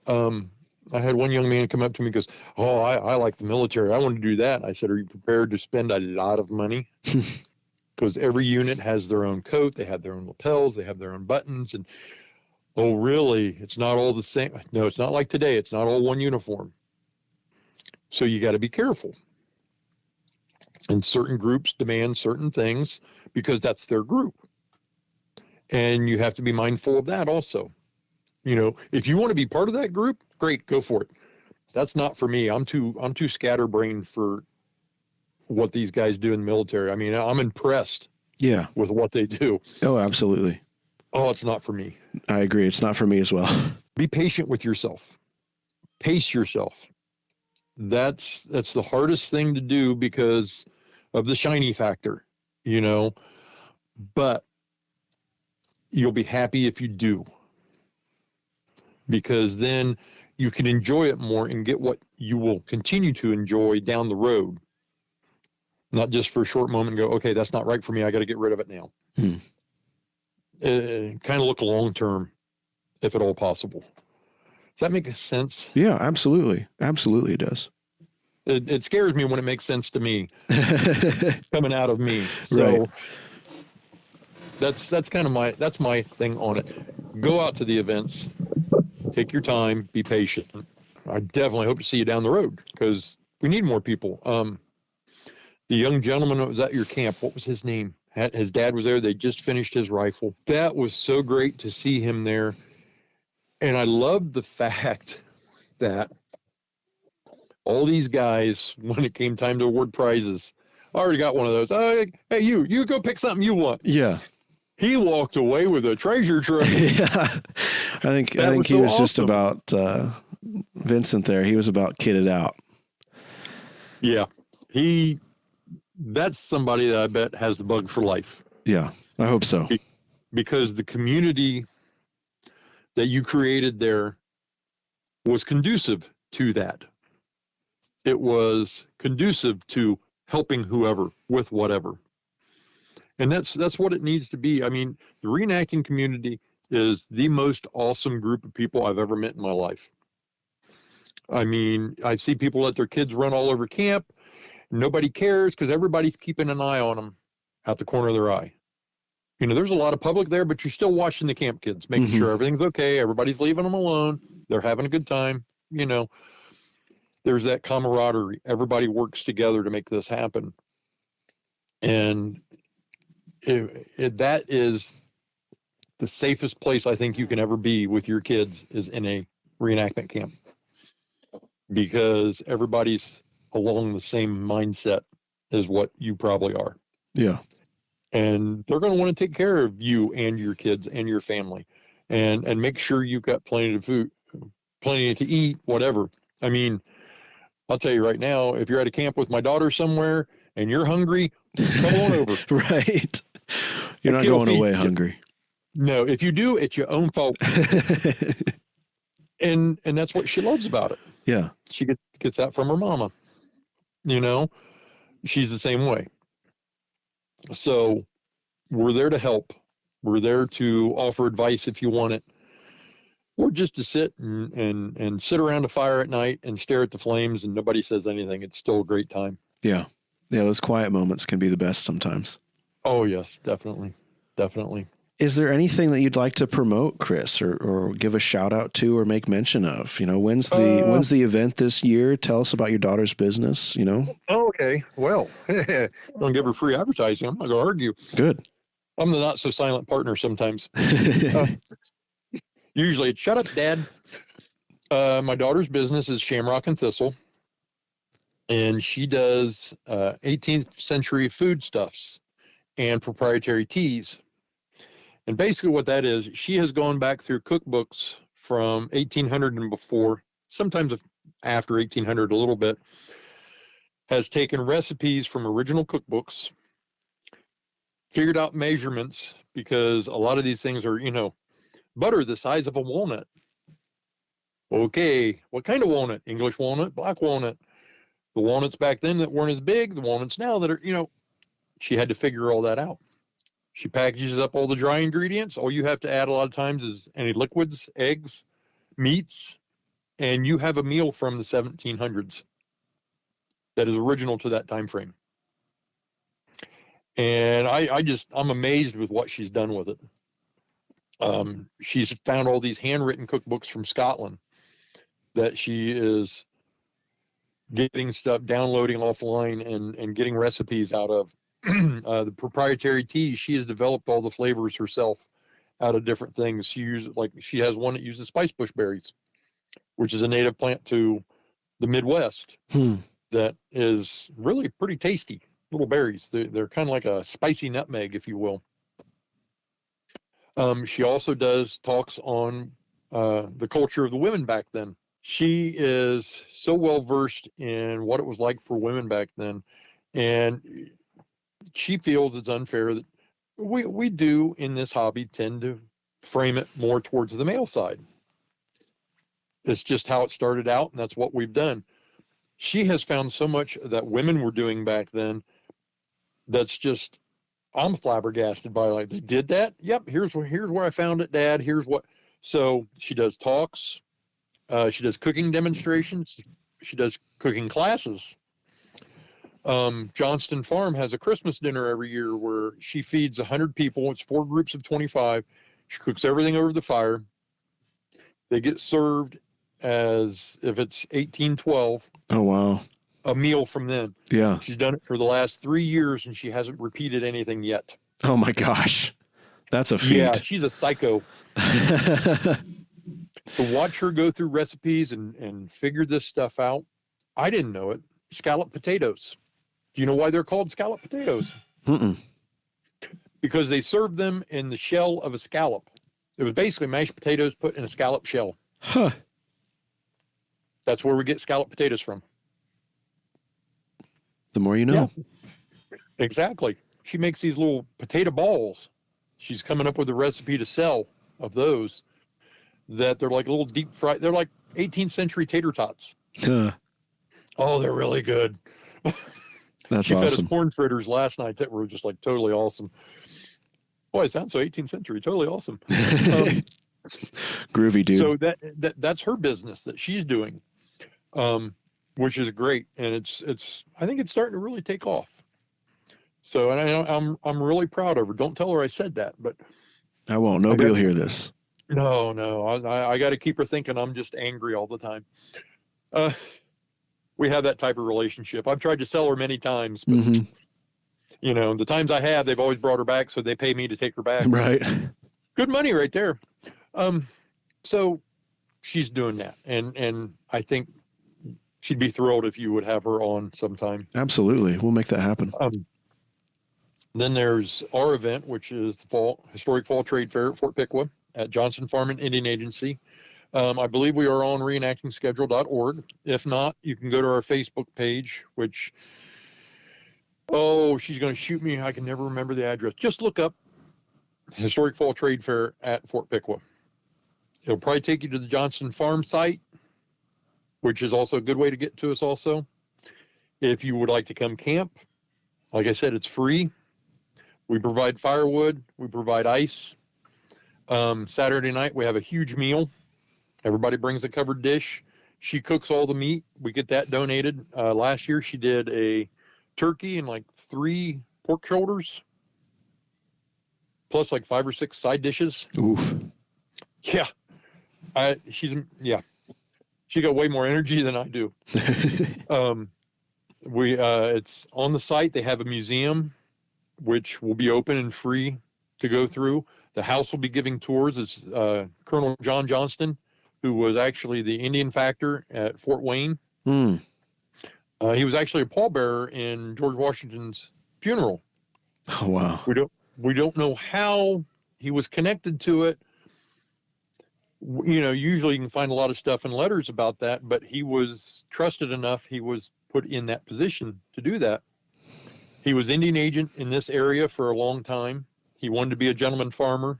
I had one young man come up to me and goes, "Oh, I like the military. I want to do that." I said, "Are you prepared to spend a lot of money?" Because every unit has their own coat. They have their own lapels. They have their own buttons. And, oh, really? It's not all the same. No, it's not like today. It's not all one uniform. So you got to be careful. And certain groups demand certain things because that's their group. And you have to be mindful of that also. If you want to be part of that group, great, go for it. That's not for me. I'm too scatterbrained for what these guys do in the military. I mean, I'm impressed with what they do. Oh, absolutely. Oh, it's not for me. I agree. It's not for me as well. Be patient with yourself. Pace yourself. That's the hardest thing to do because of the shiny factor, but you'll be happy if you do, because then you can enjoy it more and get what you will continue to enjoy down the road. Not just for a short moment and go, okay, that's not right for me. I got to get rid of it now. Kind of look long-term, if at all possible. Does that make sense? Yeah, absolutely. Absolutely it does. It scares me when it makes sense to me, coming out of me. So right. That's kind of my thing on it. Go out to the events, take your time, be patient. I definitely hope to see you down the road because we need more people. The young gentleman that was at your camp, what was his name? His dad was there. They just finished his rifle. That was so great to see him there. And I loved the fact that all these guys, when it came time to award prizes, I already got one of those. Oh, hey, you go pick something you want. Yeah. He walked away with a treasure trove. Yeah. I think he was awesome. Just about Vincent there. He was about kitted out. Yeah. That's somebody that I bet has the bug for life. Yeah, I hope so. Because the community that you created there was conducive to that. It was conducive to helping whoever with whatever. And that's what it needs to be. I mean, the reenacting community is the most awesome group of people I've ever met in my life. I mean, I see people let their kids run all over camp. Nobody cares because everybody's keeping an eye on them out the corner of their eye. There's a lot of public there, but you're still watching the camp kids, making sure everything's okay. Everybody's leaving them alone. They're having a good time. There's that camaraderie. Everybody works together to make this happen. And that is the safest place I think you can ever be with your kids is in a reenactment camp, because everybody's along the same mindset as what you probably are. Yeah. And they're going to want to take care of you and your kids and your family and make sure you've got plenty of food, plenty to eat, whatever. I mean, I'll tell you right now, if you're at a camp with my daughter somewhere and you're hungry, come on over. Right. You're not going away hungry. No, if you do, it's your own fault. And that's what she loves about it. Yeah. She gets that from her mama. She's the same way. So we're there to help. We're there to offer advice if you want it, or just to sit and sit around a fire at night and stare at the flames and nobody says anything. It's still a great time. Yeah. Yeah. Those quiet moments can be the best sometimes. Oh, yes, definitely. Definitely. Is there anything that you'd like to promote, Chris, or give a shout out to or make mention of? When's the event this year? Tell us about your daughter's business, Oh, okay. Well, don't give her free advertising. I'm not going to argue. Good. I'm the not so silent partner sometimes. Usually it's shut up, Dad. My daughter's business is Shamrock and Thistle, and she does 18th century foodstuffs and proprietary teas. And basically what that is, she has gone back through cookbooks from 1800 and before, sometimes after 1800 a little bit, has taken recipes from original cookbooks, figured out measurements, because a lot of these things are, butter the size of a walnut. Okay, what kind of walnut? English walnut, black walnut. The walnuts back then that weren't as big, the walnuts now that are, she had to figure all that out. She packages up all the dry ingredients. All you have to add a lot of times is any liquids, eggs, meats, and you have a meal from the 1700s that is original to that time frame. And I'm amazed with what she's done with it. She's found all these handwritten cookbooks from Scotland that she is getting stuff, downloading offline and getting recipes out of. The proprietary tea, she has developed all the flavors herself out of different things. She has one that uses spice bush berries, which is a native plant to the Midwest that is really pretty tasty. Little berries. They're kind of like a spicy nutmeg, if you will. She also does talks on the culture of the women back then. She is so well versed in what it was like for women back then, and she feels it's unfair that we do in this hobby tend to frame it more towards the male side. It's just how it started out, and that's what we've done. She has found so much that women were doing back then that's just, I'm flabbergasted by, like, they did that? Yep, here's where I found it, Dad. Here's what. So she does talks. She does cooking demonstrations. She does cooking classes. Johnston Farm has a Christmas dinner every year where she feeds 100 people. It's 4 groups of 25. She cooks everything over the fire. They get served as if it's 1812. Oh, wow. A meal from then. Yeah. She's done it for the last 3 years, and she hasn't repeated anything yet. Oh, my gosh. That's a feat. Yeah, she's a psycho. To watch her go through recipes and figure this stuff out, I didn't know it. Scalloped potatoes. Do you know why they're called scalloped potatoes? Mm-mm. Because they served them in the shell of a scallop. It was basically mashed potatoes put in a scallop shell. Huh. That's where we get scalloped potatoes from. The more you know. Yeah, exactly. She makes these little potato balls. She's coming up with a recipe to sell of those that they're like little deep fried. They're like 18th century tater tots. Huh. Oh, they're really good. That's she fed us awesome. corn fritters last night that were just like totally awesome. Boy, it sounds so 18th century. Totally awesome. Groovy, dude. So that's her business that she's doing, which is great, and it's I think it's starting to really take off. So, and I'm really proud of her. Don't tell her I said that, but I won't. Nobody will hear this. No, I got to keep her thinking I'm just angry all the time. We have that type of relationship. I've tried to sell her many times, but the times I have, they've always brought her back, so they pay me to take her back. Right. Good money right there. So she's doing that, and I think she'd be thrilled if you would have her on sometime. Absolutely. We'll make that happen. Then there's our event, which is the Historic Fall Trade Fair at Fort Piqua at Johnson Farm and Indian Agency. I believe we are on reenactingschedule.org. If not, you can go to our Facebook page, which, she's going to shoot me. I can never remember the address. Just look up Historic Fall Trade Fair at Fort Piqua. It'll probably take you to the Johnson Farm site, which is also a good way to get to us also. If you would like to come camp, like I said, it's free. We provide firewood. We provide ice. Saturday night, we have a huge meal. Everybody brings a covered dish. She cooks all the meat. We get that donated. Last year, she did a turkey and like 3 pork shoulders, plus like 5 or 6 side dishes. Oof. Yeah. She got way more energy than I do. It's on the site. They have a museum, which will be open and free to go through. The house will be giving tours is Colonel John Johnston, who was actually the Indian factor at Fort Wayne. Hmm. He was actually a pallbearer in George Washington's funeral. Oh, wow. We don't know how he was connected to it. You know, usually you can find a lot of stuff in letters about that, but he was trusted enough. He was put in that position to do that. He was Indian agent in this area for a long time. He wanted to be a gentleman farmer,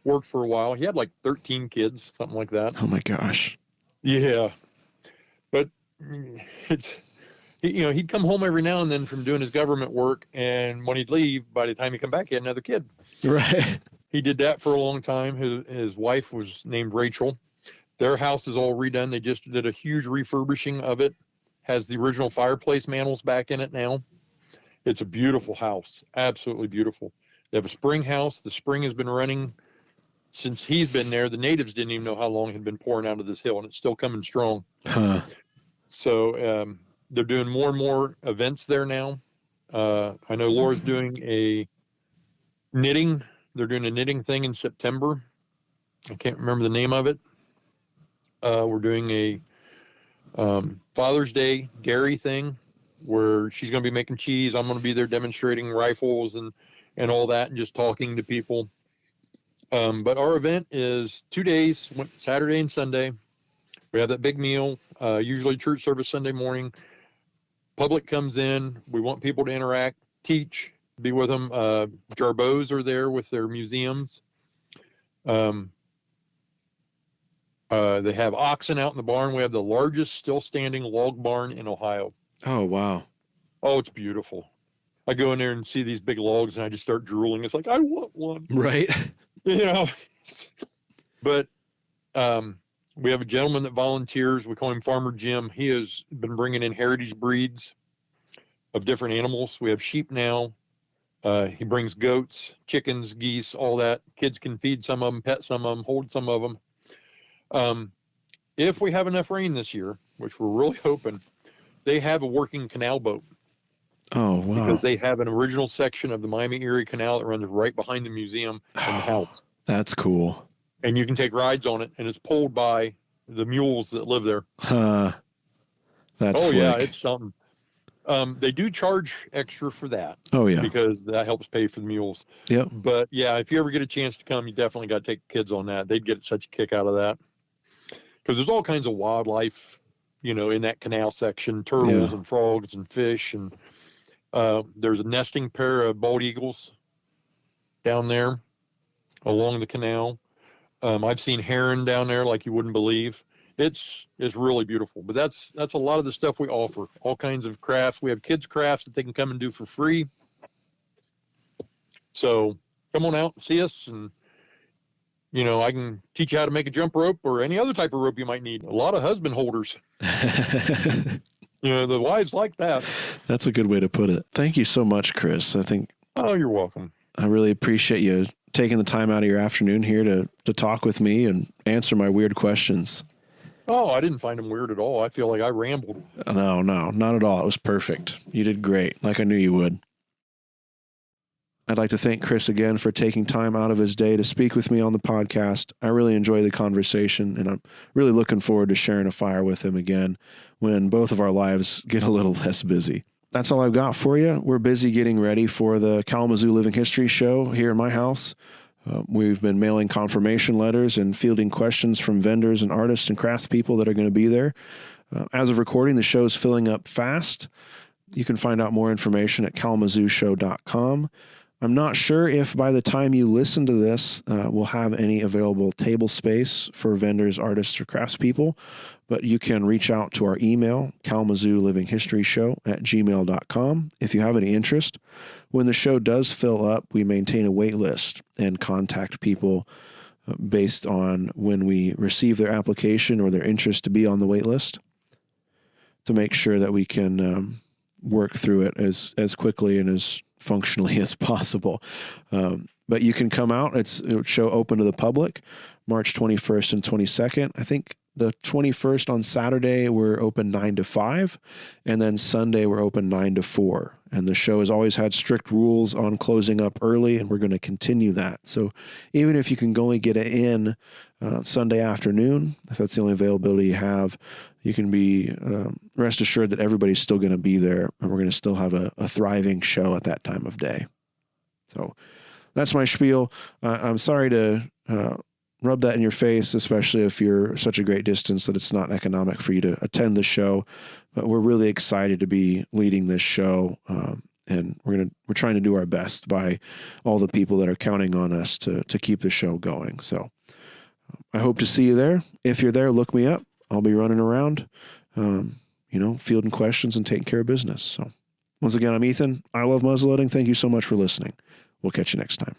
worked for a while. He had like 13 kids, something like that. Oh my gosh. Yeah. But it's, you know, he'd come home every now and then from doing his government work. And when he'd leave, by the time he'd come back, he had another kid. Right. He did that for a long time. His wife was named Rachel. Their house is all redone. They just did a huge refurbishing of it. Has the original fireplace manels back in it now. It's a beautiful house, absolutely beautiful. They have a spring house. The spring has been running since he's been there. The natives didn't even know how long it had been pouring out of this hill, and it's still coming strong. Huh. So they're doing more and more events there now. I know Laura's doing a knitting. They're doing a knitting thing in September. I can't remember the name of it. We're doing a Father's Day Gary thing where she's going to be making cheese. I'm going to be there demonstrating rifles and all that and just talking to people. But our event is 2 days, Saturday and Sunday. We have that big meal, usually church service Sunday morning. Public comes in. We want people to interact, teach, be with them. Jarbots are there with their museums. They have oxen out in the barn. We have the largest still standing log barn in Ohio. Oh, wow. Oh, it's beautiful. I go in there and see these big logs and I just start drooling. It's like, I want one. Right. You know, but we have a gentleman that volunteers. We call him Farmer Jim. He has been bringing in heritage breeds of different animals. We have sheep now. He brings goats, chickens, geese, all that. Kids can feed some of them, pet some of them, hold some of them. If we have enough rain this year, which we're really hoping, they have a working canal boat. Oh, wow. Because they have an original section of the Miami-Erie Canal that runs right behind the museum and the house. That's cool. And you can take rides on it, and it's pulled by the mules that live there. That's oh, slick. yeah, it's something. They do charge extra for that. Oh, yeah. Because that helps pay for the mules. Yep. But, yeah, if you ever get a chance to come, you definitely got to take kids on that. They'd get such a kick out of that. Because there's all kinds of wildlife, you know, in that canal section, turtles and frogs and fish. And there's a nesting pair of bald eagles down there along the canal. I've seen heron down there like you wouldn't believe. It's really beautiful. But that's a lot of the stuff we offer. All kinds of crafts. We have kids crafts that they can come and do for free. So come on out and see us, and you know, I can teach you how to make a jump rope or any other type of rope you might need. A lot of husband holders. You know, the wives like that. That's a good way to put it. Thank you so much, Chris. I think. Oh, you're welcome. I really appreciate you taking the time out of your afternoon here to talk with me and answer my weird questions. Oh, I didn't find them weird at all. I feel like I rambled. No, not at all. It was perfect. You did great, like I knew you would. I'd like to thank Chris again for taking time out of his day to speak with me on the podcast. I really enjoy the conversation, and I'm really looking forward to sharing a fire with him again when both of our lives get a little less busy. That's all I've got for you. We're busy getting ready for the Kalamazoo Living History show here in my house. We've been mailing confirmation letters and fielding questions from vendors and artists and craftspeople that are going to be there. As of recording, the show is filling up fast. You can find out more information at kalamazooshow.com. I'm not sure if by the time you listen to this, we'll have any available table space for vendors, artists, or craftspeople, but you can reach out to our email, kalamazooLivingHistoryShow@gmail.com, if you have any interest. When the show does fill up, we maintain a wait list and contact people based on when we receive their application or their interest to be on the wait list to make sure that we can work through it as quickly and as functionally as possible. But you can come out. It's a show open to the public, March 21st and 22nd. I think The 21st on Saturday, we're open 9 to 5. And then Sunday, we're open 9 to 4. And the show has always had strict rules on closing up early, and we're going to continue that. So even if you can only get it in Sunday afternoon, if that's the only availability you have, you can be rest assured that everybody's still going to be there, and we're going to still have a thriving show at that time of day. So that's my spiel. I'm sorry to rub that in your face, especially if you're such a great distance that it's not economic for you to attend the show. But we're really excited to be leading this show, and we're trying to do our best by all the people that are counting on us to keep the show going. So I hope to see you there. If you're there, look me up. I'll be running around, fielding questions and taking care of business. So once again, I'm Ethan. I love muzzleloading. Thank you so much for listening. We'll catch you next time.